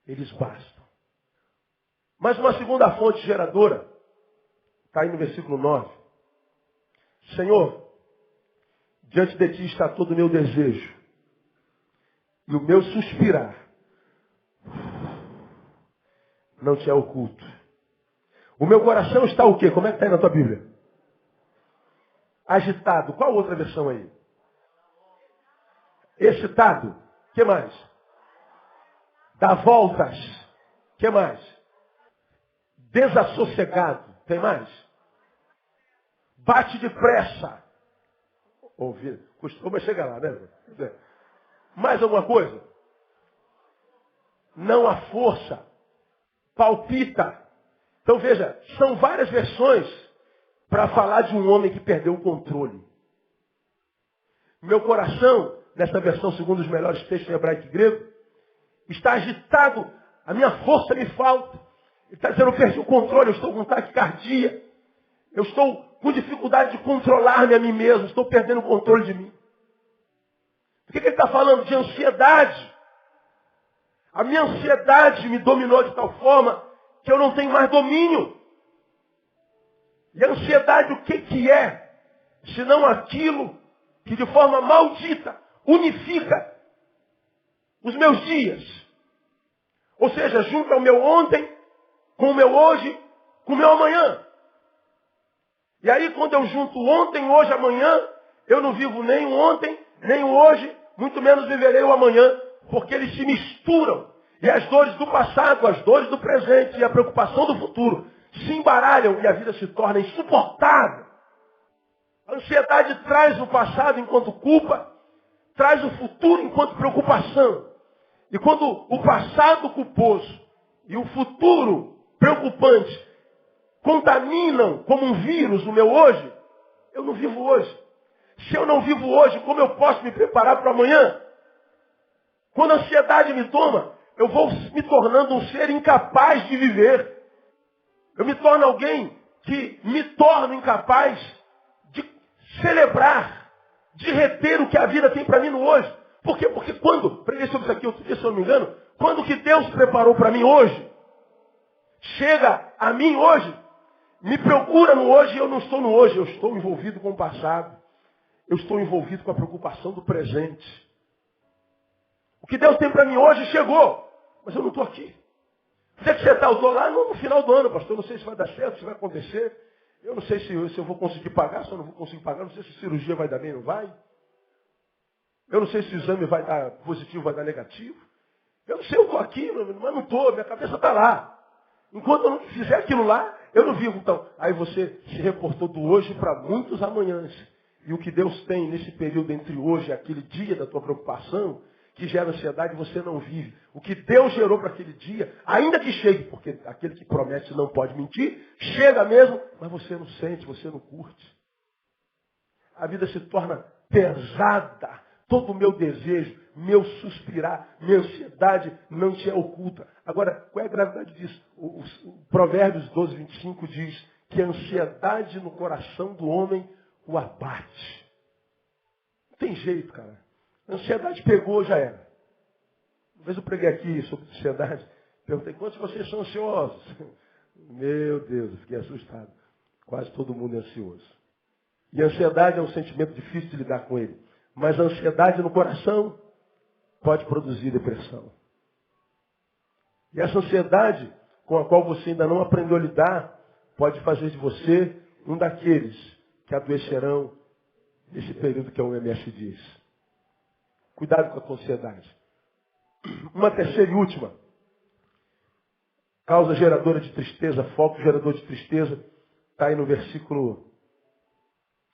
Eles bastam. Mas uma segunda fonte geradora, está aí no versículo 9. Senhor, diante de ti está todo o meu desejo. E o meu suspirar não te é oculto. O meu coração está o quê? Como é que está aí na tua Bíblia? Agitado. Qual outra versão aí? Excitado. O que mais? Dá voltas. O que mais? Desassossegado. Tem mais? Bate depressa. Ouvir. Costuma chegar lá, né? Mais alguma coisa? Não há força. Palpita. Então veja, são várias versões para falar de um homem que perdeu o controle. Meu coração, nessa versão segundo os melhores textos em hebraico e grego, está agitado, a minha força me falta. Ele está dizendo, eu perdi o controle, eu estou com taquicardia, eu estou com dificuldade de controlar-me a mim mesmo, estou perdendo o controle de mim. Por que ele está falando de ansiedade? A minha ansiedade me dominou de tal forma que eu não tenho mais domínio. E a ansiedade o que é? Senão aquilo que de forma maldita unifica os meus dias. Ou seja, junta o meu ontem com o meu hoje, com o meu amanhã. E aí quando eu junto ontem, hoje, amanhã, eu não vivo nem o ontem, nem o hoje, muito menos viverei o amanhã, porque eles se misturam. E as dores do passado, as dores do presente e a preocupação do futuro se embaralham e a vida se torna insuportável. A ansiedade traz o passado enquanto culpa, traz o futuro enquanto preocupação. E quando o passado culposo e o futuro preocupante contaminam como um vírus o meu hoje, eu não vivo hoje. Se eu não vivo hoje, como eu posso me preparar para amanhã? Quando a ansiedade me toma, eu vou me tornando um ser incapaz de viver. Eu me torno alguém que me torno incapaz de celebrar, de reter o que a vida tem para mim no hoje. Por quê? Porque quando, preguei sobre isso aqui outro dia, se eu não me engano, quando que Deus preparou para mim hoje, chega a mim hoje, me procura no hoje e eu não estou no hoje, eu estou envolvido com o passado. Eu estou envolvido com a preocupação do presente. O que Deus tem para mim hoje chegou, mas eu não estou aqui. Onde é que você está? Eu estou lá no final do ano, pastor. Eu não sei se vai dar certo, se vai acontecer. Eu não sei se eu vou conseguir pagar, se eu não vou conseguir pagar. Não sei se a cirurgia vai dar bem ou não vai. Eu não sei se o exame vai dar positivo, vai dar negativo. Eu não sei, eu estou aqui, mas não estou, minha cabeça está lá. Enquanto eu não fizer aquilo lá, eu não vivo. Então, aí você se reportou do hoje para muitos amanhãs. E o que Deus tem nesse período entre hoje e aquele dia da tua preocupação, que gera ansiedade, você não vive. O que Deus gerou para aquele dia, ainda que chegue, porque aquele que promete não pode mentir, chega mesmo, mas você não sente, você não curte. A vida se torna pesada. Todo o meu desejo, meu suspirar, minha ansiedade não te é oculta. Agora, qual é a gravidade disso? O Provérbios 12, 25 diz que a ansiedade no coração do homem o abate. Não tem jeito, cara. A ansiedade pegou, já era. Uma vez eu preguei aqui sobre ansiedade, perguntei, quantos de vocês são ansiosos? Meu Deus, eu fiquei assustado. Quase todo mundo é ansioso. E a ansiedade é um sentimento difícil de lidar com ele. Mas a ansiedade no coração pode produzir depressão. E essa ansiedade com a qual você ainda não aprendeu a lidar, pode fazer de você um daqueles que adoecerão nesse período que a OMS diz. Cuidado com a tua ansiedade. Uma terceira e última. Causa geradora de tristeza, foco gerador de tristeza, está aí no versículo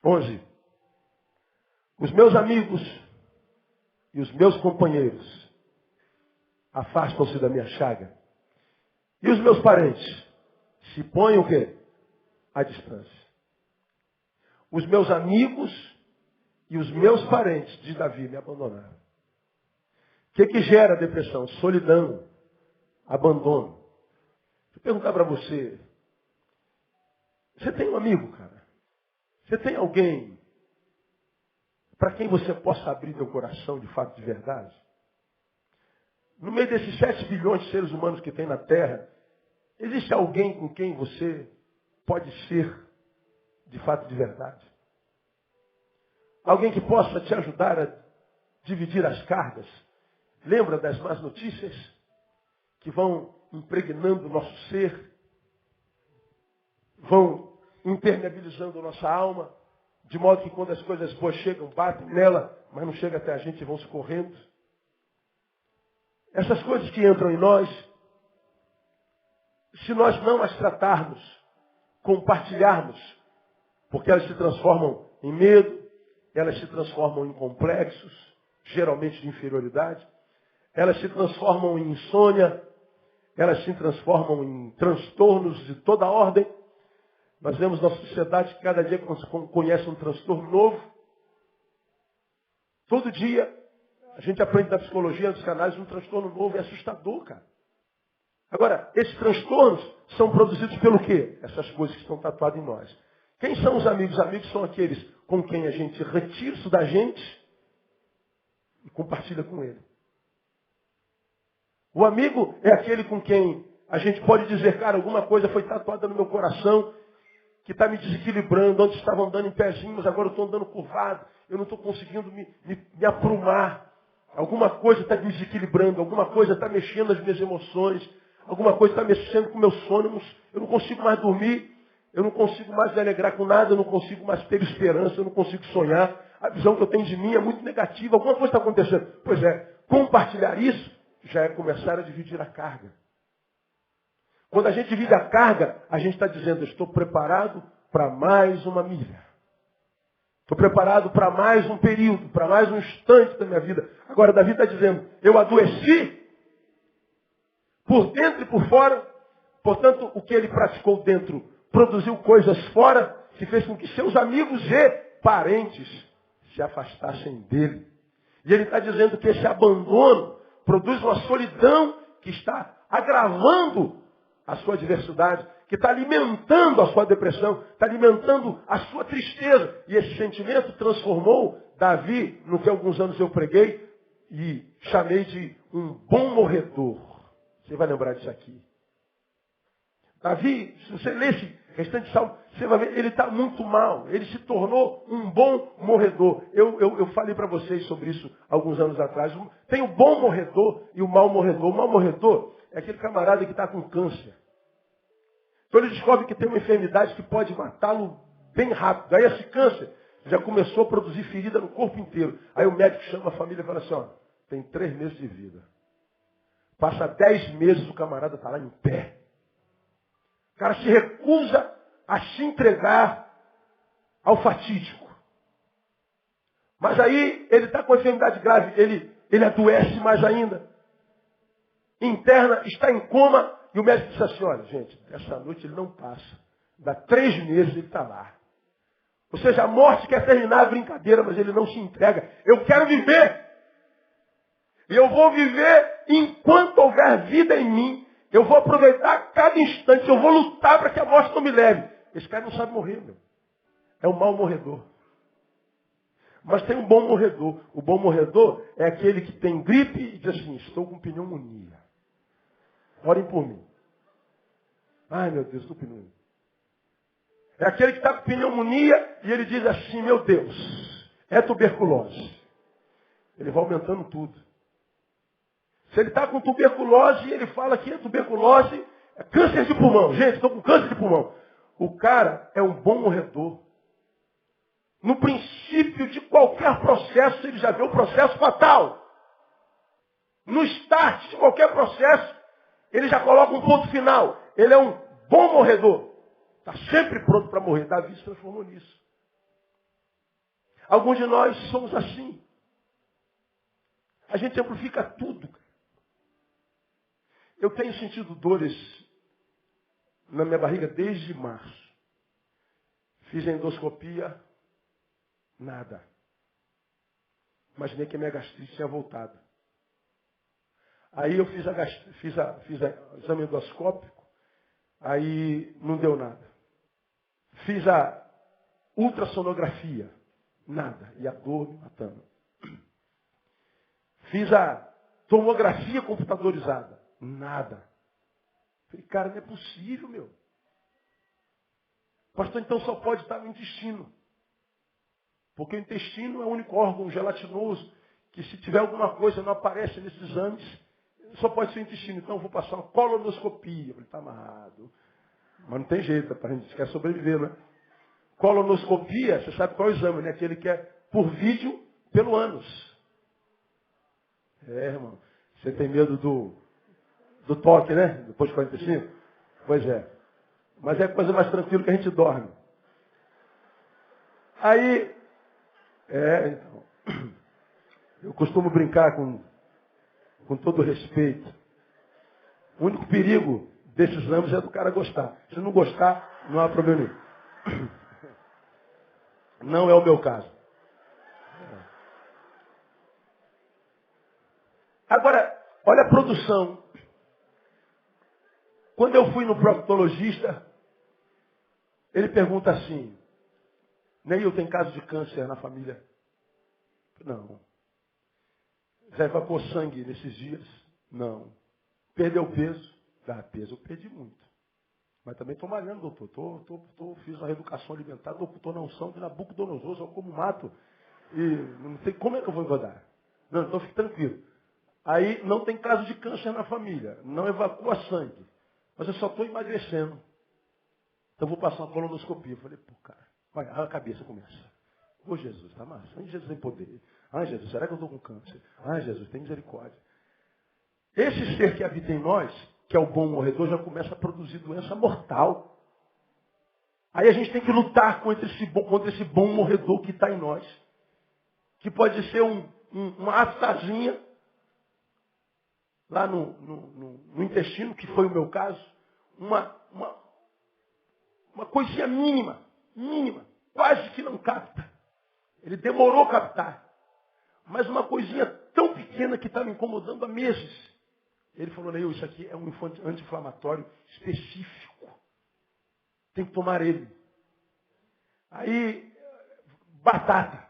11. Os meus amigos e os meus companheiros afastam-se da minha chaga. E os meus parentes se põem o quê? À distância. Os meus amigos e os meus parentes, diz Davi, me abandonaram. O que gera depressão? Solidão, abandono. Deixa eu perguntar para você. Você tem um amigo, cara? Você tem alguém para quem você possa abrir teu coração de fato, de verdade? No meio desses 7 bilhões de seres humanos que tem na Terra, existe alguém com quem você pode ser de fato, de verdade? Alguém que possa te ajudar a dividir as cargas? Lembra das más notícias que vão impregnando o nosso ser, vão impermeabilizando a nossa alma, de modo que quando as coisas boas chegam, batem nela, mas não chegam até a gente e vão se correndo. Essas coisas que entram em nós, se nós não as tratarmos, compartilharmos, porque elas se transformam em medo, elas se transformam em complexos, geralmente de inferioridade, elas se transformam em insônia, elas se transformam em transtornos de toda ordem. Nós vemos na sociedade que cada dia conhece um transtorno novo. Todo dia a gente aprende da psicologia, dos canais, um transtorno novo. É assustador, cara. Agora, esses transtornos são produzidos pelo quê? Essas coisas que estão tatuadas em nós. Quem são os amigos? Os amigos são aqueles com quem a gente retira isso da gente e compartilha com ele. O amigo é aquele com quem a gente pode dizer, cara, alguma coisa foi tatuada no meu coração que está me desequilibrando. Antes estava andando em pezinho, mas agora eu estou andando curvado. Eu não estou conseguindo me aprumar. Alguma coisa está me desequilibrando. Alguma coisa está mexendo nas minhas emoções. Alguma coisa está mexendo com meus sonhos. Eu não consigo mais dormir. Eu não consigo mais me alegrar com nada. Eu não consigo mais ter esperança. Eu não consigo sonhar. A visão que eu tenho de mim é muito negativa. Alguma coisa está acontecendo. Pois é, compartilhar isso já é começar a dividir a carga. Quando a gente divide a carga, a gente está dizendo, eu estou preparado para mais uma milha. Estou preparado para mais um período, para mais um instante da minha vida. Agora, Davi está dizendo, eu adoeci por dentro e por fora. Portanto, o que ele praticou dentro produziu coisas fora que fez com que seus amigos e parentes se afastassem dele. E ele está dizendo que esse abandono produz uma solidão que está agravando a sua adversidade, que está alimentando a sua depressão, está alimentando a sua tristeza. E esse sentimento transformou Davi no que alguns anos eu preguei e chamei de um bom morredor. Você vai lembrar disso aqui. Davi, se você ler esse restante salmo, você vai ver, ele está muito mal. Ele se tornou um bom morredor. Eu falei para vocês sobre isso alguns anos atrás. Tem o bom morredor e o mau morredor. O mau morredor é aquele camarada que está com câncer. Então ele descobre que tem uma enfermidade que pode matá-lo bem rápido. Aí esse câncer Já começou a produzir ferida no corpo inteiro. Aí o médico chama a família e fala assim, ó, tem 3 meses de vida. Passa 10 meses, o camarada está lá em pé. O cara se recusa a se entregar ao fatídico. Mas aí ele está com a enfermidade grave, ele adoece mais ainda. Interna, está em coma, e o médico diz assim, olha, gente, essa noite ele não passa. Dá 3 meses ele está lá. Ou seja, a morte quer terminar a brincadeira, mas ele não se entrega. Eu quero viver. E eu vou viver enquanto houver vida em mim. Eu vou aproveitar cada instante. Eu vou lutar para que a morte não me leve. Esse cara não sabe morrer, meu. É um mau morredor. Mas tem um bom morredor. O bom morredor é aquele que tem gripe e diz assim, estou com pneumonia. Orem por mim. Ai, meu Deus, estou com pneumonia. É aquele que está com pneumonia e ele diz assim, meu Deus, é tuberculose. Ele vai aumentando tudo. Se ele está com tuberculose, ele fala que é tuberculose, é câncer de pulmão. Gente, estou com câncer de pulmão. O cara é um bom morredor. No princípio de qualquer processo, ele já vê o processo fatal. No start de qualquer processo, ele já coloca um ponto final. Ele é um bom morredor. Está sempre pronto para morrer. Davi se transformou nisso. Alguns de nós somos assim. A gente amplifica tudo. Eu tenho sentido dores na minha barriga desde março. Fiz a endoscopia, nada. Imaginei que a minha gastrite tinha voltado. Aí eu fiz o exame endoscópico, aí não deu nada. Fiz a ultrassonografia, nada. E a dor me matando. Fiz a tomografia computadorizada, nada. Falei, cara, não é possível, meu. Pastor, então só pode estar no intestino. Porque o intestino é o único órgão gelatinoso que se tiver alguma coisa não aparece nesses exames, só pode ser o intestino. Então eu vou passar uma colonoscopia. Eu falei, está amarrado. Mas não tem jeito, a gente quer sobreviver, né? Colonoscopia, você sabe qual é o exame, né? Aquele que é por vídeo pelo ânus. É, irmão. Você tem medo do toque, né? Depois de 45? Pois é. Mas é coisa mais tranquila que a gente dorme. Aí, então, eu costumo brincar com todo respeito. O único perigo desses exames é do cara gostar. Se não gostar, não há problema nenhum. Não é o meu caso. Agora, olha a produção. Quando eu fui no proctologista, ele pergunta assim, Neil, tem caso de câncer na família? Não. Já evacuou sangue nesses dias? Não. Perdeu peso? Dá peso, eu perdi muito. Mas também estou malhando, doutor. Fiz uma reeducação alimentar, estou na unção de Nabucodonosor, eu como mato. E não sei como é que eu vou engordar. Não, então fique tranquilo. Aí não tem caso de câncer na família. Não evacua sangue. Mas eu só estou emagrecendo. Então vou passar uma colonoscopia. Eu falei, pô, cara, olha, a cabeça começa. Ô Jesus, tá massa. Ai, Jesus tem poder. Ai, Jesus, será que eu estou com câncer? Ai, Jesus, tem misericórdia. Esse ser que habita em nós, que é o bom morredor, já começa a produzir doença mortal. Aí a gente tem que lutar contra esse bom morredor que está em nós. Que pode ser uma aftazinha lá no intestino, que foi o meu caso. Uma coisinha mínima, quase que não capta. Ele demorou a captar. Mas uma coisinha tão pequena que está me incomodando há meses. Ele falou, Neil, isso aqui é um anti-inflamatório específico. Tem que tomar ele. Aí, batata.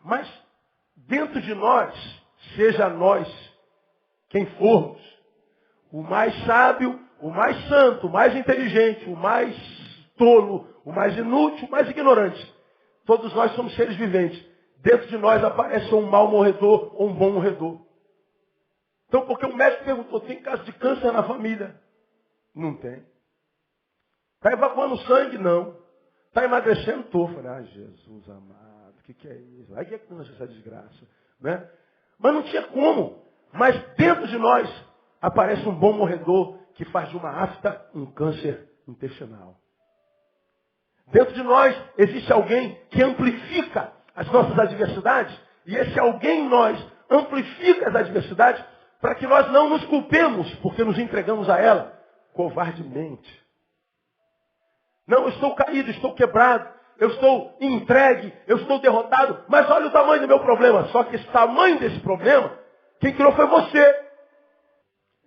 Mas, dentro de nós, seja nós quem formos, o mais sábio, o mais santo, o mais inteligente, o mais tolo, o mais inútil, o mais ignorante. Todos nós somos seres viventes. Dentro de nós aparece um mau morredor ou um bom morredor. Então, porque o médico perguntou, tem caso de câncer na família? Não tem. Está evacuando sangue? Não. Está emagrecendo? Estou. Falei, Jesus amado, o que é isso? Aí que é que não essa desgraça, né? Mas não tinha como. Mas dentro de nós aparece um bom morredor que faz de uma afta um câncer intestinal. Dentro de nós existe alguém que amplifica as nossas adversidades. E esse alguém em nós amplifica as adversidades para que nós não nos culpemos porque nos entregamos a ela covardemente. Não, eu estou caído, estou quebrado, eu estou entregue, eu estou derrotado, mas olha o tamanho do meu problema. Só que esse tamanho desse problema, quem criou foi você.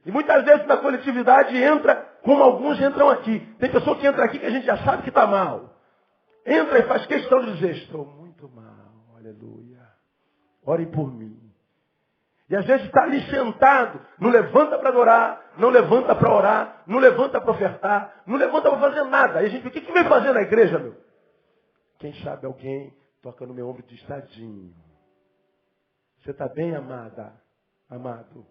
E muitas vezes na coletividade entra, como alguns entram aqui. Tem pessoa que entra aqui que a gente já sabe que está mal. Entra e faz questão de dizer, estou muito mal, aleluia. Orem por mim. E às vezes está ali sentado, não levanta para adorar, não levanta para orar, não levanta para ofertar, não levanta para fazer nada. Aí a gente, o que vem fazer na igreja, meu? Quem sabe alguém toca no meu ombro e diz, tadinho. Você está bem, amada? Amado?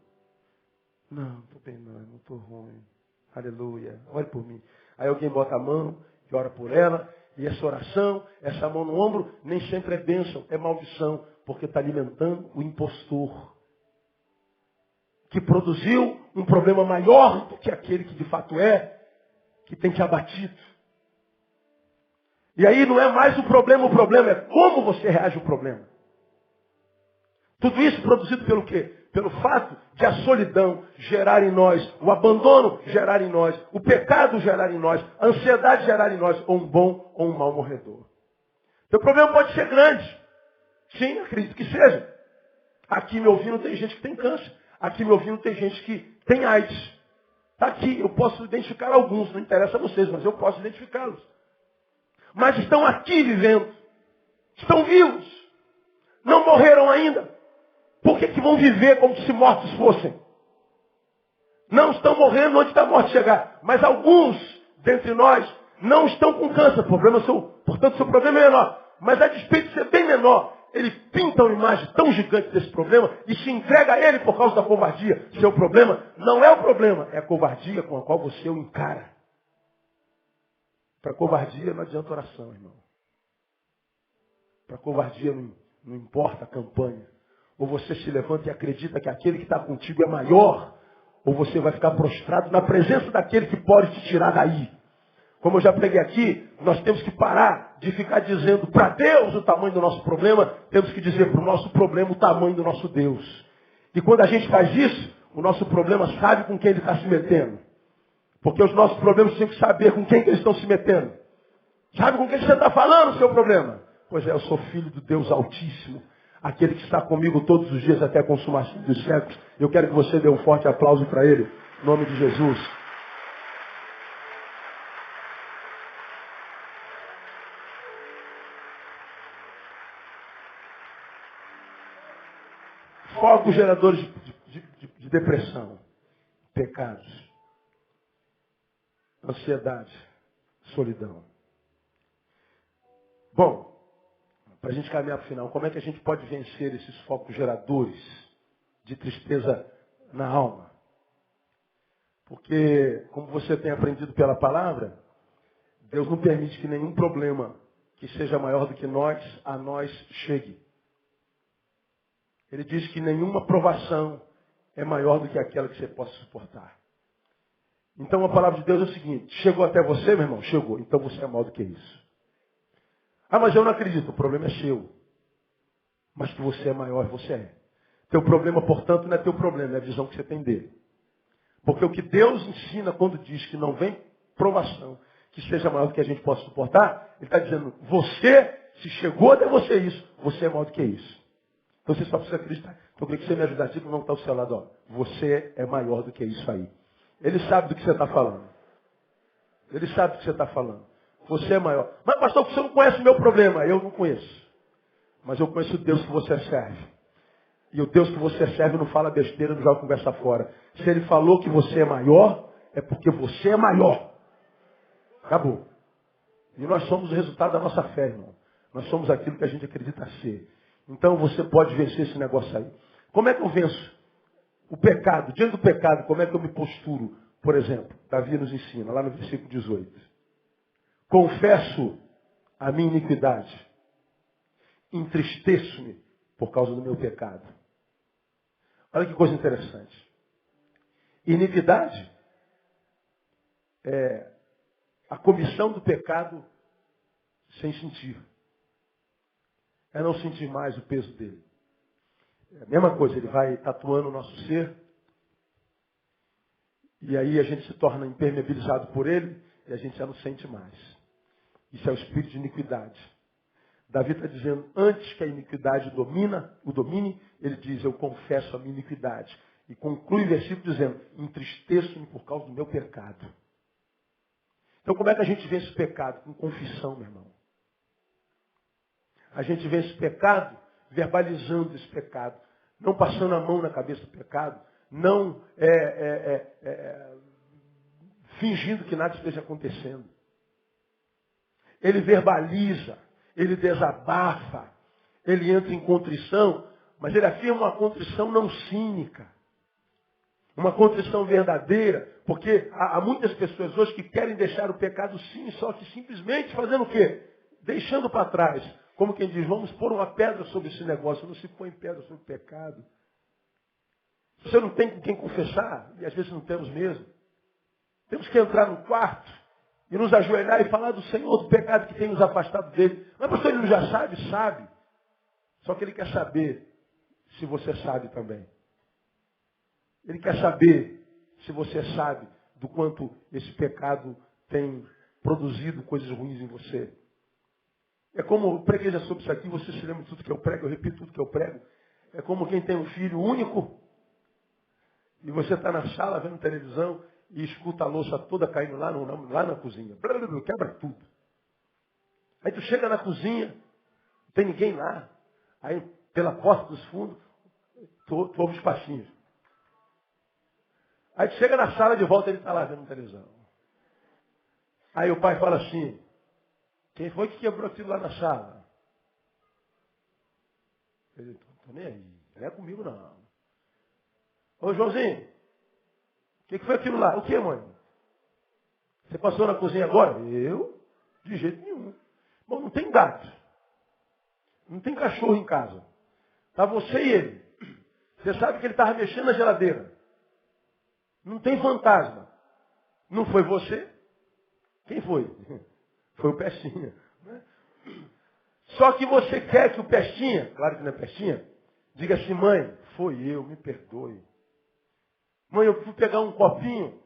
Não, estou bem não estou ruim. Aleluia. Ore por mim. Aí alguém bota a mão e ora por ela. E essa oração, essa mão no ombro, nem sempre é bênção, é maldição. Porque está alimentando o impostor. Que produziu um problema maior do que aquele que de fato é, que tem te abatido. E aí não é mais o problema é como você reage ao problema. Tudo isso produzido pelo quê? Pelo fato de a solidão gerar em nós, o abandono gerar em nós, o pecado gerar em nós, a ansiedade gerar em nós, ou um bom ou um mau morredor. Teu problema pode ser grande. Sim, acredito que seja. Aqui me ouvindo tem gente que tem câncer. Aqui me ouvindo tem gente que tem AIDS. Está aqui, eu posso identificar alguns, não interessa a vocês, mas eu posso identificá-los. Mas estão aqui vivendo. Estão vivos. Não morreram ainda. Por que vão viver como se mortos fossem? Não estão morrendo onde está a morte chegar. Mas alguns dentre nós não estão com câncer. Portanto, seu problema é menor. Mas a despeito de ser bem menor, ele pinta uma imagem tão gigante desse problema e se entrega a ele por causa da covardia. Seu problema não é o problema, é a covardia com a qual você o encara. Para covardia não adianta oração, irmão. Para covardia não importa a campanha. Ou você se levanta e acredita que aquele que está contigo é maior, ou você vai ficar prostrado na presença daquele que pode te tirar daí. Como eu já preguei aqui, nós temos que parar de ficar dizendo para Deus o tamanho do nosso problema, temos que dizer para o nosso problema o tamanho do nosso Deus. E quando a gente faz isso, o nosso problema sabe com quem ele está se metendo. Porque os nossos problemas têm que saber com quem que eles estão se metendo. Sabe com quem você está falando o seu problema? Pois é, eu sou filho do Deus Altíssimo. Aquele que está comigo todos os dias até a consumação dos séculos. Eu quero que você dê um forte aplauso para ele. Em nome de Jesus. Focos geradores de depressão. Pecados. Ansiedade. Solidão. Bom. Para a gente caminhar para o final, como é que a gente pode vencer esses focos geradores de tristeza na alma? Porque, como você tem aprendido pela palavra, Deus não permite que nenhum problema que seja maior do que nós, a nós chegue. Ele diz que nenhuma provação é maior do que aquela que você possa suportar. Então a palavra de Deus é o seguinte, chegou até você, meu irmão? Chegou. Então você é maior do que isso. Ah, mas eu não acredito. O problema é seu. Mas que você é maior, você é. Teu problema, portanto, não é teu problema, é a visão que você tem dele. Porque o que Deus ensina quando diz que não vem provação, que seja maior do que a gente possa suportar, ele está dizendo, você, se chegou até você isso, você é maior do que isso. Então você só precisa acreditar. Então eu queria que você me ajudasse, não está ao seu lado, ó. Você é maior do que isso aí. Ele sabe do que você está falando. Ele sabe do que você está falando. Você é maior. Mas pastor, você não conhece o meu problema. Eu não conheço. Mas eu conheço o Deus que você serve. E o Deus que você serve não fala besteira, não joga conversa fora. Se ele falou que você é maior, é porque você é maior. Acabou. E nós somos o resultado da nossa fé, irmão. Nós somos aquilo que a gente acredita ser. Então você pode vencer esse negócio aí. Como é que eu venço o pecado? Diante do pecado, como é que eu me posturo? Por exemplo, Davi nos ensina, lá no versículo 18. Confesso a minha iniquidade. Entristeço-me por causa do meu pecado. Olha que coisa interessante. Iniquidade é a comissão do pecado sem sentir. É não sentir mais o peso dele. É a mesma coisa, ele vai tatuando o nosso ser, e aí a gente se torna impermeabilizado por ele, e a gente já não sente mais. Isso é o espírito de iniquidade. Davi está dizendo, antes que a iniquidade o domine, ele diz, eu confesso a minha iniquidade. E conclui o versículo dizendo, entristeço-me por causa do meu pecado. Então como é que a gente vence o pecado? Com confissão, meu irmão. A gente vence o pecado verbalizando esse pecado. Não passando a mão na cabeça do pecado. Não fingindo que nada esteja acontecendo. Ele verbaliza. Ele desabafa. Ele entra em contrição. Mas ele afirma uma contrição não cínica. Uma contrição verdadeira. Porque há muitas pessoas hoje que querem deixar o pecado sim, só que simplesmente fazendo o quê? Deixando para trás. Como quem diz, vamos pôr uma pedra sobre esse negócio. Não se põe pedra sobre o pecado. Você não tem com quem confessar, e às vezes não temos mesmo. Temos que entrar no quarto e nos ajoelhar e falar do Senhor, do pecado que tem nos afastado dele. Mas pastor, ele não já sabe? Sabe. Só que ele quer saber se você sabe também. Ele quer saber se você sabe do quanto esse pecado tem produzido coisas ruins em você. É como, eu preguei já sobre isso aqui, você se lembra de tudo que eu prego, eu repito tudo que eu prego. É como quem tem um filho único e você está na sala vendo televisão e escuta a louça toda caindo lá na cozinha. Quebra tudo. Aí tu chega na cozinha, não tem ninguém lá. Aí pela porta dos fundos, tu ouve os passinhos. Aí tu chega na sala de volta e ele está lá vendo televisão. Aí o pai fala assim, quem foi que quebrou aquilo lá na sala? Ele, tô nem aí, não é comigo não. Ô Joãozinho, o que foi aquilo lá? O que, mãe? Você passou na cozinha agora? Eu? De jeito nenhum. Bom, não tem gato. Não tem cachorro em casa. Tá você e ele. Você sabe que ele estava mexendo na geladeira. Não tem fantasma. Não foi você? Quem foi? Foi o Pestinha. Né? Só que você quer que o Pestinha, claro que não é Pestinha, diga assim, mãe, foi eu, me perdoe. Mãe, eu fui pegar um copinho,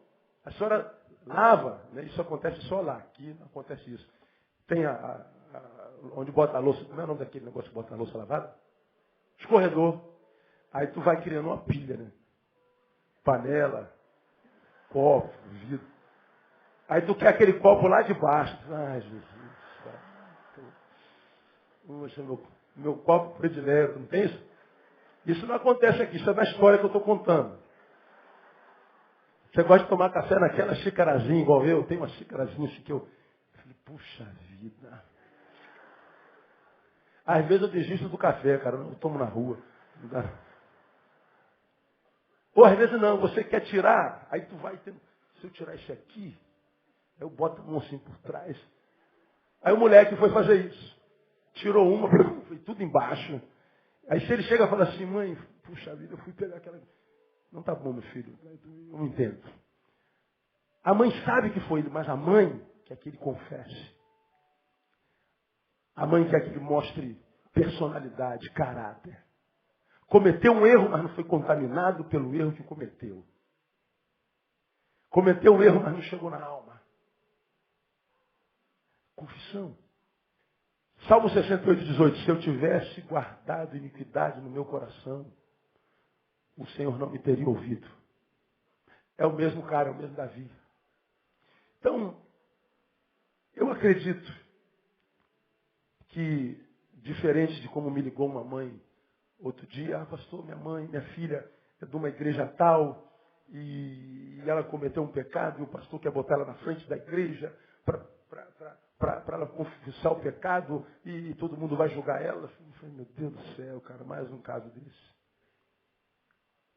a senhora lava, né? Isso acontece só lá, aqui não acontece isso. Tem onde bota a louça, como é o nome daquele negócio que bota a louça lavada? Escorredor. Aí tu vai criando uma pilha, né? Panela, copo, vidro. Aí tu quer aquele copo lá de baixo. Ai, Jesus. Poxa, meu copo predileto, não tem isso? Isso não acontece aqui, isso é da história que eu estou contando. Você gosta de tomar café naquela xicarazinha, igual eu? Tem uma xicarazinha assim que eu falei, puxa vida. Às vezes eu desisto do café, cara, eu tomo na rua. Ou às vezes não, você quer tirar, aí tu vai, se eu tirar isso aqui, eu boto a mão assim por trás. Aí o moleque foi fazer isso. Tirou uma, foi tudo embaixo. Aí se ele chega e fala assim, mãe, puxa vida, eu fui pegar aquela... Não tá bom, meu filho, eu não entendo. A mãe sabe que foi ele, mas a mãe quer que ele confesse. A mãe quer que ele mostre personalidade, caráter. Cometeu um erro, mas não foi contaminado pelo erro que cometeu. Cometeu um erro, mas não chegou na alma. Confissão. Salmo 68, 18. Se eu tivesse guardado iniquidade no meu coração, o Senhor não me teria ouvido. É o mesmo cara, é o mesmo Davi. Então, eu acredito que, diferente de como me ligou uma mãe outro dia, pastor, minha mãe, minha filha é de uma igreja tal, e ela cometeu um pecado, e o pastor quer botar ela na frente da igreja para ela confessar o pecado, e todo mundo vai julgar ela. Eu falei, meu Deus do céu, cara, mais um caso desse.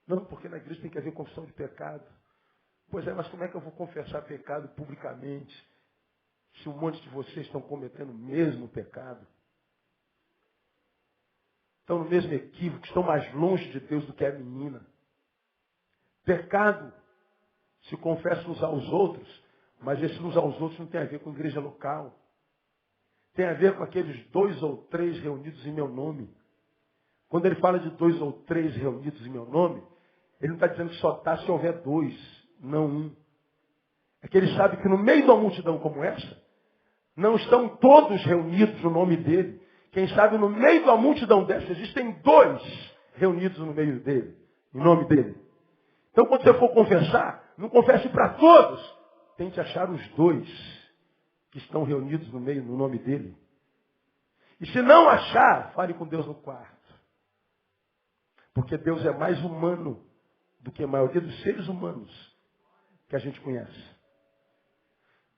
Não, porque na igreja tem que haver confissão de pecado. Pois é, mas como é que eu vou confessar pecado publicamente? se um monte de vocês estão cometendo o mesmo pecado? Estão no mesmo equívoco, estão mais longe de Deus do que a menina. Pecado se confessa uns aos outros, mas esse uns aos outros não tem a ver com igreja local. Tem a ver com aqueles 2 ou 3 reunidos em meu nome. Quando ele fala de 2 ou 3 reunidos em meu nome, ele não está dizendo que só está se houver 2, não um. É que ele sabe que no meio de uma multidão como essa, não estão todos reunidos no nome dele. Quem sabe no meio de uma multidão dessa, existem 2 reunidos no meio dele, em nome dele. Então quando você for confessar, não confesse para todos. Tente achar os 2 que estão reunidos no meio, no nome dele. E se não achar, fale com Deus no quarto. Porque Deus é mais humano do que a maioria dos seres humanos que a gente conhece.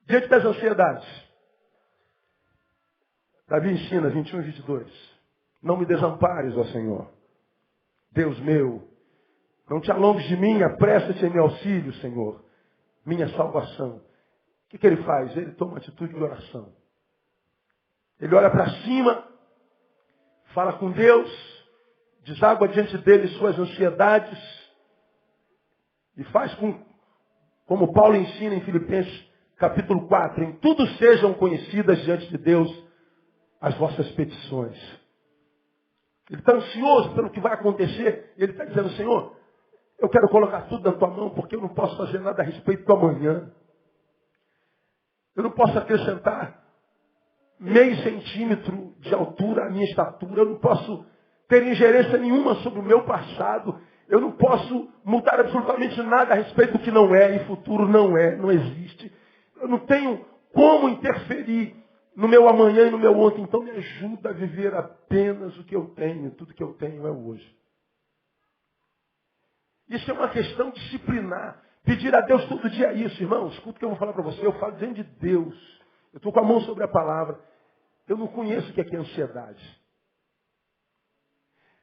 Diante das ansiedades, Davi ensina, 21 e 22. Não me desampares, ó Senhor. Deus meu, não te alongues de mim, apressa-te em meu auxílio, Senhor. Minha salvação. O que ele faz? Ele toma uma atitude de oração. Ele olha para cima, fala com Deus, deságua diante dele suas ansiedades e faz como Paulo ensina em Filipenses capítulo 4, em tudo sejam conhecidas diante de Deus as vossas petições. Ele está ansioso pelo que vai acontecer. Ele está dizendo, Senhor, eu quero colocar tudo na tua mão, porque eu não posso fazer nada a respeito do amanhã. Eu não posso acrescentar meio centímetro de altura à minha estatura. Eu não posso ter ingerência nenhuma sobre o meu passado. Eu não posso mudar absolutamente nada a respeito do que não é e futuro não é, não existe. Eu não tenho como interferir no meu amanhã e no meu ontem. Então me ajuda a viver apenas o que eu tenho. Tudo que eu tenho é hoje. Isso é uma questão disciplinar. Pedir a Deus todo dia isso, irmãos. Escuta o que eu vou falar para você. Eu falo diante de Deus. Eu estou com a mão sobre a palavra. Eu não conheço o que é ansiedade.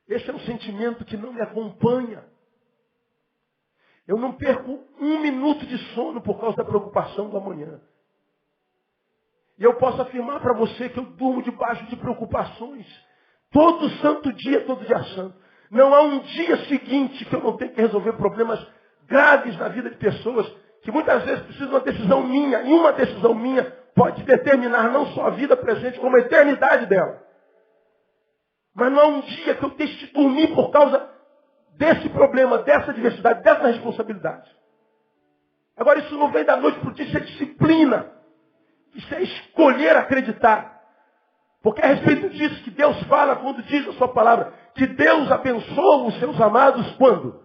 Esse é um sentimento que não me acompanha. Eu não perco 1 minuto de sono por causa da preocupação do amanhã. E eu posso afirmar para você que eu durmo debaixo de preocupações. Todo santo dia, todo dia santo. Não há um dia seguinte que eu não tenho que resolver problemas graves na vida de pessoas que muitas vezes precisam de uma decisão minha. E uma decisão minha pode determinar não só a vida presente, como a eternidade dela. Mas não há um dia que eu deixe de dormir por causa desse problema, dessa diversidade, dessa responsabilidade. Agora, isso não vem da noite para o dia, isso é disciplina. Isso é escolher acreditar. Porque é a respeito disso que Deus fala quando diz a sua palavra, que Deus abençoa os seus amados quando?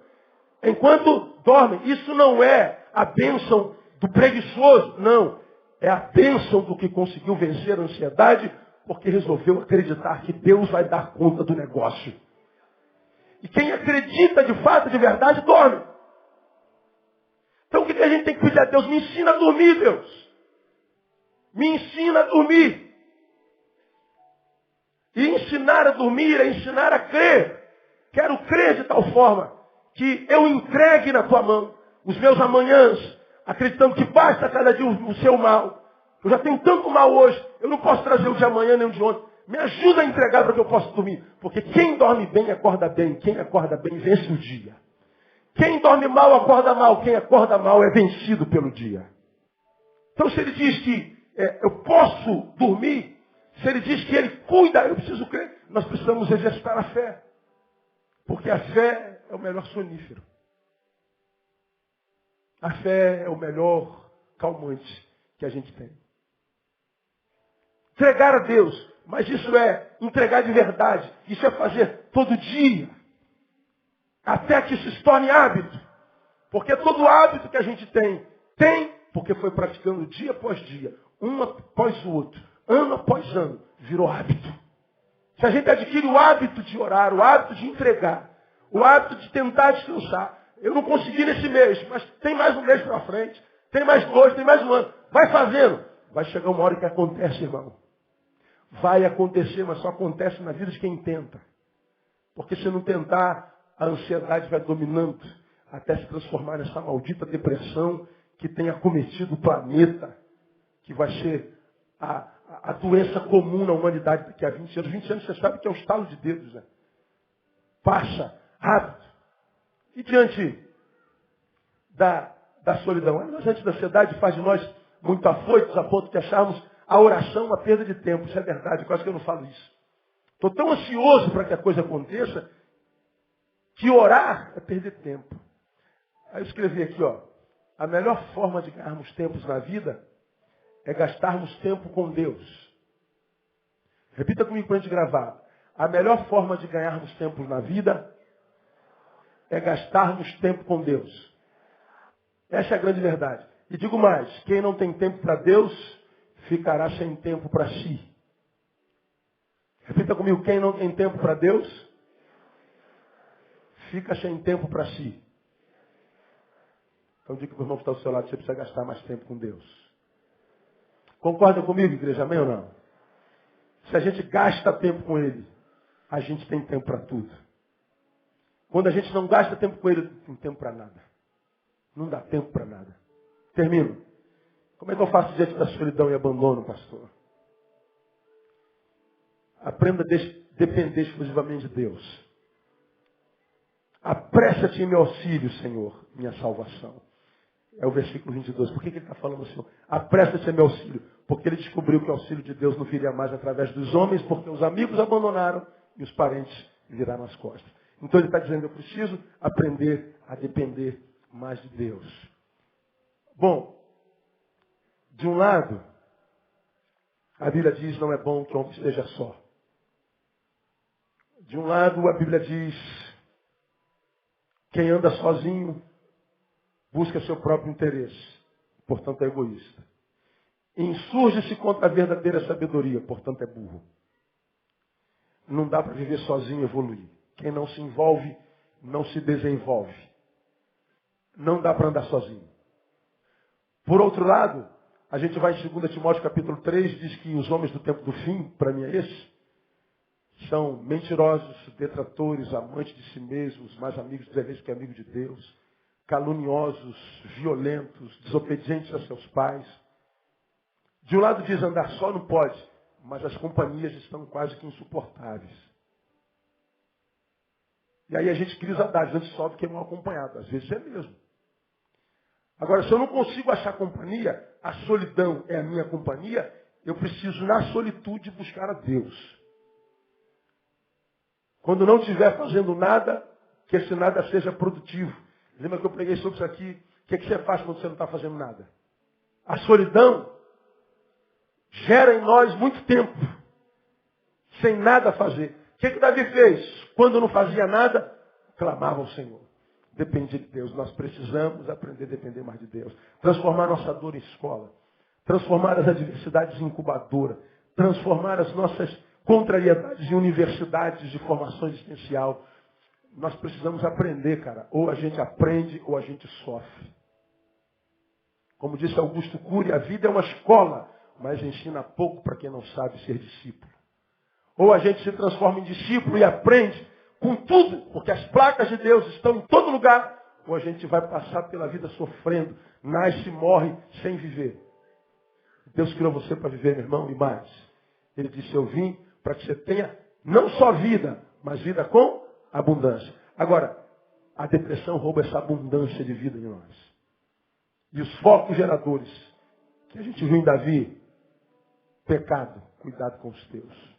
Enquanto dormem. Isso não é a bênção do preguiçoso, não. É a bênção do que conseguiu vencer a ansiedade, porque resolveu acreditar que Deus vai dar conta do negócio. E quem acredita de fato, de verdade, dorme. Então o que a gente tem que pedir a Deus? Me ensina a dormir, Deus. Me ensina a dormir. E ensinar a dormir é ensinar a crer. Quero crer de tal forma que eu entregue na tua mão os meus amanhãs, acreditando que basta cada dia o seu mal. Eu já tenho tanto mal hoje, eu não posso trazer o de amanhã nem o de ontem. Me ajuda a entregar para que eu possa dormir. Porque quem dorme bem, acorda bem. Quem acorda bem, vence o dia. Quem dorme mal, acorda mal. Quem acorda mal é vencido pelo dia. Então se ele diz que eu posso dormir, se ele diz que ele cuida, eu preciso crer. Nós precisamos exercitar a fé. Porque a fé é o melhor sonífero. A fé é o melhor calmante que a gente tem. Entregar a Deus, mas isso é entregar de verdade. Isso é fazer todo dia. Até que isso se torne hábito. Porque todo hábito que a gente tem porque foi praticando dia após dia, um após o outro, ano após ano, virou hábito. Se a gente adquire o hábito de orar, o hábito de entregar, o hábito de tentar descansar, eu não consegui nesse mês, mas tem mais um mês para frente, tem mais 2, tem mais um ano. Vai fazendo. Vai chegar uma hora que acontece, irmão. Vai acontecer, mas só acontece na vida de quem tenta. Porque se não tentar, a ansiedade vai dominando até se transformar nessa maldita depressão que tem acometido o planeta, que vai ser a doença comum na humanidade daqui a 20 anos. 20 anos você sabe que é um estalo de dedos, né? Passa rápido. E diante da solidão, a ansiedade faz de nós muito afoitos a ponto de acharmos a oração uma perda de tempo. Isso é verdade, quase que eu não falo isso. Estou tão ansioso para que a coisa aconteça que orar é perder tempo. Aí eu escrevi aqui, ó, a melhor forma de ganharmos tempos na vida é gastarmos tempo com Deus. Repita comigo para a gente gravar. A melhor forma de ganharmos tempo na vida é gastarmos tempo com Deus. Essa é a grande verdade. E digo mais, quem não tem tempo para Deus, ficará sem tempo para si. Repita comigo, quem não tem tempo para Deus, fica sem tempo para si. Então diga para o irmão que está ao seu lado, você precisa gastar mais tempo com Deus. Concorda comigo, igreja? Amém ou não? Se a gente gasta tempo com Ele, a gente tem tempo para tudo. Quando a gente não gasta tempo com Ele, não tem tempo para nada. Não dá tempo para nada. Termino. Como é que eu faço diante da solidão e abandono, pastor? Aprenda a depender exclusivamente de Deus. Apressa-te em meu auxílio, Senhor, minha salvação. É o versículo 22. Por que ele está falando assim? Apressa-te em meu auxílio. Porque ele descobriu que o auxílio de Deus não viria mais através dos homens, porque os amigos abandonaram e os parentes viraram as costas. Então ele está dizendo, eu preciso aprender a depender mais de Deus. Bom, de um lado, a Bíblia diz, não é bom que o homem esteja só. De um lado, a Bíblia diz, quem anda sozinho busca seu próprio interesse, portanto é egoísta. Insurge-se contra a verdadeira sabedoria, portanto é burro. Não dá para viver sozinho e evoluir. Quem não se envolve, não se desenvolve. Não dá para andar sozinho. Por outro lado, a gente vai em 2 Timóteo capítulo 3, diz que os homens do tempo do fim, para mim é esse, são mentirosos, detratores, amantes de si mesmos, mais amigos de Deus que amigos de Deus, caluniosos, violentos, desobedientes a seus pais. De um lado diz andar só não pode, mas as companhias estão quase que insuportáveis. E aí a gente cria os adágios, antes só do que mal acompanhado. Às vezes é mesmo. Agora, se eu não consigo achar companhia, a solidão é a minha companhia, eu preciso na solitude buscar a Deus. Quando não estiver fazendo nada, que esse nada seja produtivo. Lembra que eu preguei sobre isso aqui? O que você faz quando você não está fazendo nada? A solidão gera em nós muito tempo, sem nada fazer. O que Davi fez? Quando não fazia nada, clamava ao Senhor. Dependia de Deus. Nós precisamos aprender a depender mais de Deus. Transformar nossa dor em escola. Transformar as adversidades em incubadora. Transformar as nossas contrariedades em universidades de formação existencial. Nós precisamos aprender, cara. Ou a gente aprende ou a gente sofre. Como disse Augusto Cury, a vida é uma escola, mas ensina pouco para quem não sabe ser discípulo. Ou a gente se transforma em discípulo e aprende com tudo, porque as placas de Deus estão em todo lugar, ou a gente vai passar pela vida sofrendo, nasce e morre sem viver. Deus criou você para viver, meu irmão, e mais. Ele disse, eu vim para que você tenha não só vida, mas vida com abundância. Agora, a depressão rouba essa abundância de vida em nós. E os focos geradores que a gente viu em Davi, pecado, cuidado com os teus.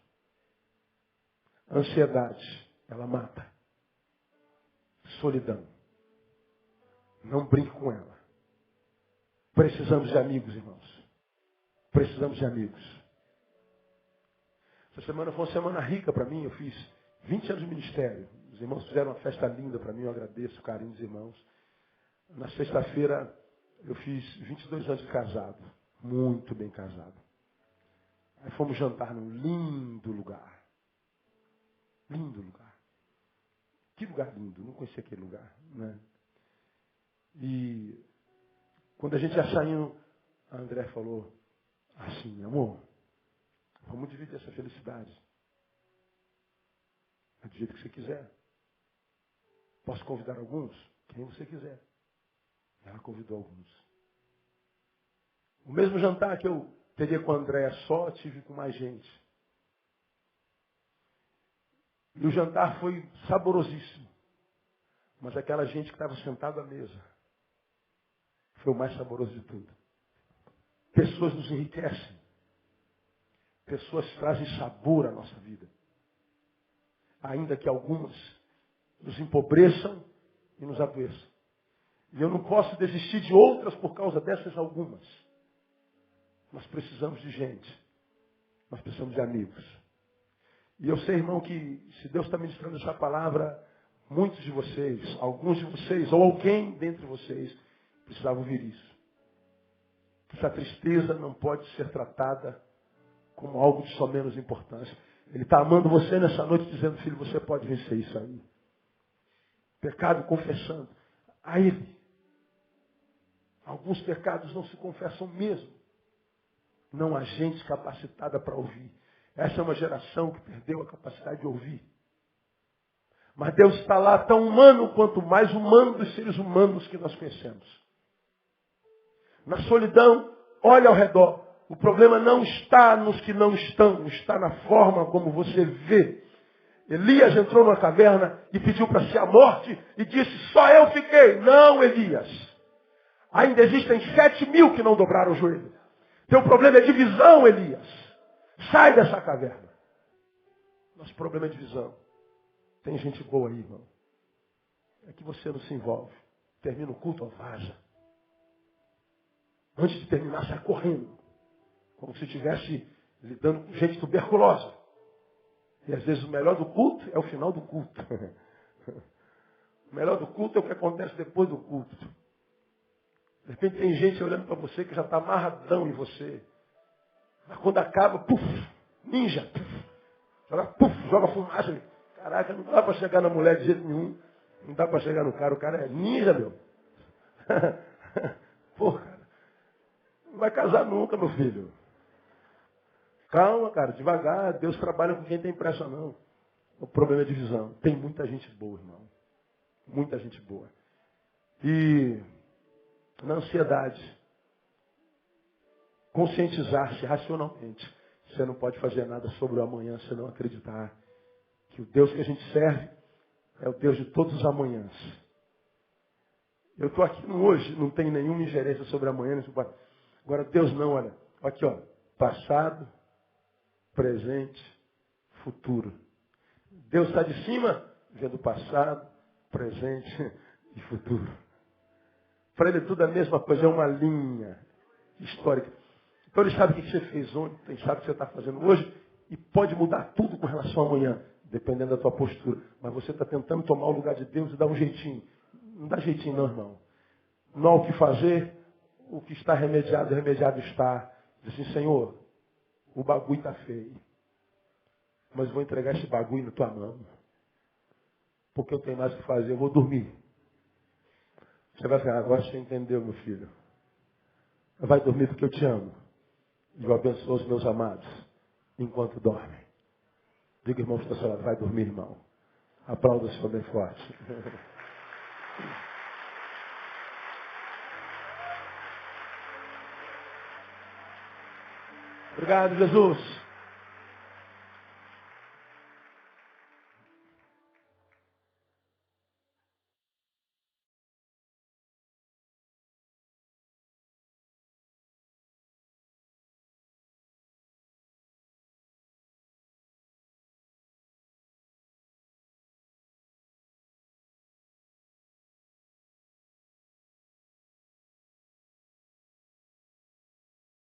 Ansiedade, ela mata. Solidão, não brinque com ela. Precisamos de amigos, irmãos. Precisamos de amigos. Essa semana foi uma semana rica para mim. Eu fiz 20 anos de ministério. Os irmãos fizeram uma festa linda para mim. Eu agradeço o carinho dos irmãos. Na sexta-feira eu fiz 22 anos de casado. Muito bem casado. Aí fomos jantar num lindo lugar. Lindo lugar. Que lugar lindo. Não conhecia aquele lugar. Né? E quando a gente ia saindo, a André falou assim, amor, vamos dividir essa felicidade. Do jeito que você quiser. Posso convidar alguns? Quem você quiser. Ela convidou alguns. O mesmo jantar que eu Teria com a Andréia só, tive com mais gente. E o jantar foi saborosíssimo. Mas aquela gente que estava sentada à mesa foi o mais saboroso de tudo. Pessoas nos enriquecem. Pessoas trazem sabor à nossa vida. Ainda que algumas nos empobreçam e nos adoeçam. E eu não posso desistir de outras por causa dessas algumas. Nós precisamos de gente. Nós precisamos de amigos. E eu sei, irmão, que se Deus está ministrando essa palavra, muitos de vocês, alguns de vocês, ou alguém dentre vocês, precisavam ouvir isso. Essa tristeza não pode ser tratada como algo de só menos importância. Ele está amando você nessa noite, dizendo, filho, você pode vencer isso aí. Pecado confessando. A ele. Alguns pecados não se confessam mesmo. Não há gente capacitada para ouvir. Essa é uma geração que perdeu a capacidade de ouvir. Mas Deus está lá tão humano quanto mais humano dos seres humanos que nós conhecemos. Na solidão, olha ao redor. O problema não está nos que não estão, está na forma como você vê. Elias entrou numa caverna e pediu para si a morte e disse, só eu fiquei. Não, Elias. Ainda existem 7.000 que não dobraram o joelho. Teu problema é de visão, Elias. Sai dessa caverna. Nosso problema é de visão. Tem gente boa aí, irmão. É que você não se envolve. Termina o culto, ó, vaza. Antes de terminar, sai correndo. Como se estivesse lidando com gente tuberculosa. E às vezes o melhor do culto é o final do culto. O melhor do culto é o que acontece depois do culto. De repente tem gente olhando para você que já está amarradão em você. Mas quando acaba, puf, ninja, joga fumaça. Caraca, não dá para chegar na mulher de jeito nenhum. Não dá para chegar no cara. O cara é ninja, meu. Pô, cara. Não vai casar nunca, meu filho. Calma, cara, devagar. Deus trabalha com quem tem pressa, não. O problema é de visão. Tem muita gente boa, irmão. Muita gente boa. E na ansiedade, conscientizar-se racionalmente. Você não pode fazer nada sobre o amanhã se não acreditar que o Deus que a gente serve é o Deus de todos os amanhãs. Eu estou aqui no hoje, não tenho nenhuma ingerência sobre amanhã. Agora Deus não, olha. Aqui, ó. Passado, presente, futuro. Deus está de cima, vendo passado, presente e futuro. Para ele tudo é a mesma coisa, é uma linha histórica. Então ele sabe o que você fez ontem, ele sabe o que você está fazendo hoje, e pode mudar tudo com relação a amanhã, dependendo da tua postura. Mas você está tentando tomar o lugar de Deus e dar um jeitinho. Não dá jeitinho não, irmão. Não há o que fazer, o que está remediado, remediado está. Diz assim, Senhor, o bagulho está feio. Mas vou entregar esse bagulho na tua mão. Porque eu tenho mais o que fazer, eu vou dormir. Você vai falar, agora você entendeu, meu filho. Vai dormir porque eu te amo. E eu abençoo os meus amados enquanto dormem. Diga, irmão, que está vai dormir, irmão. Aplauda o Senhor bem forte. Obrigado, Jesus.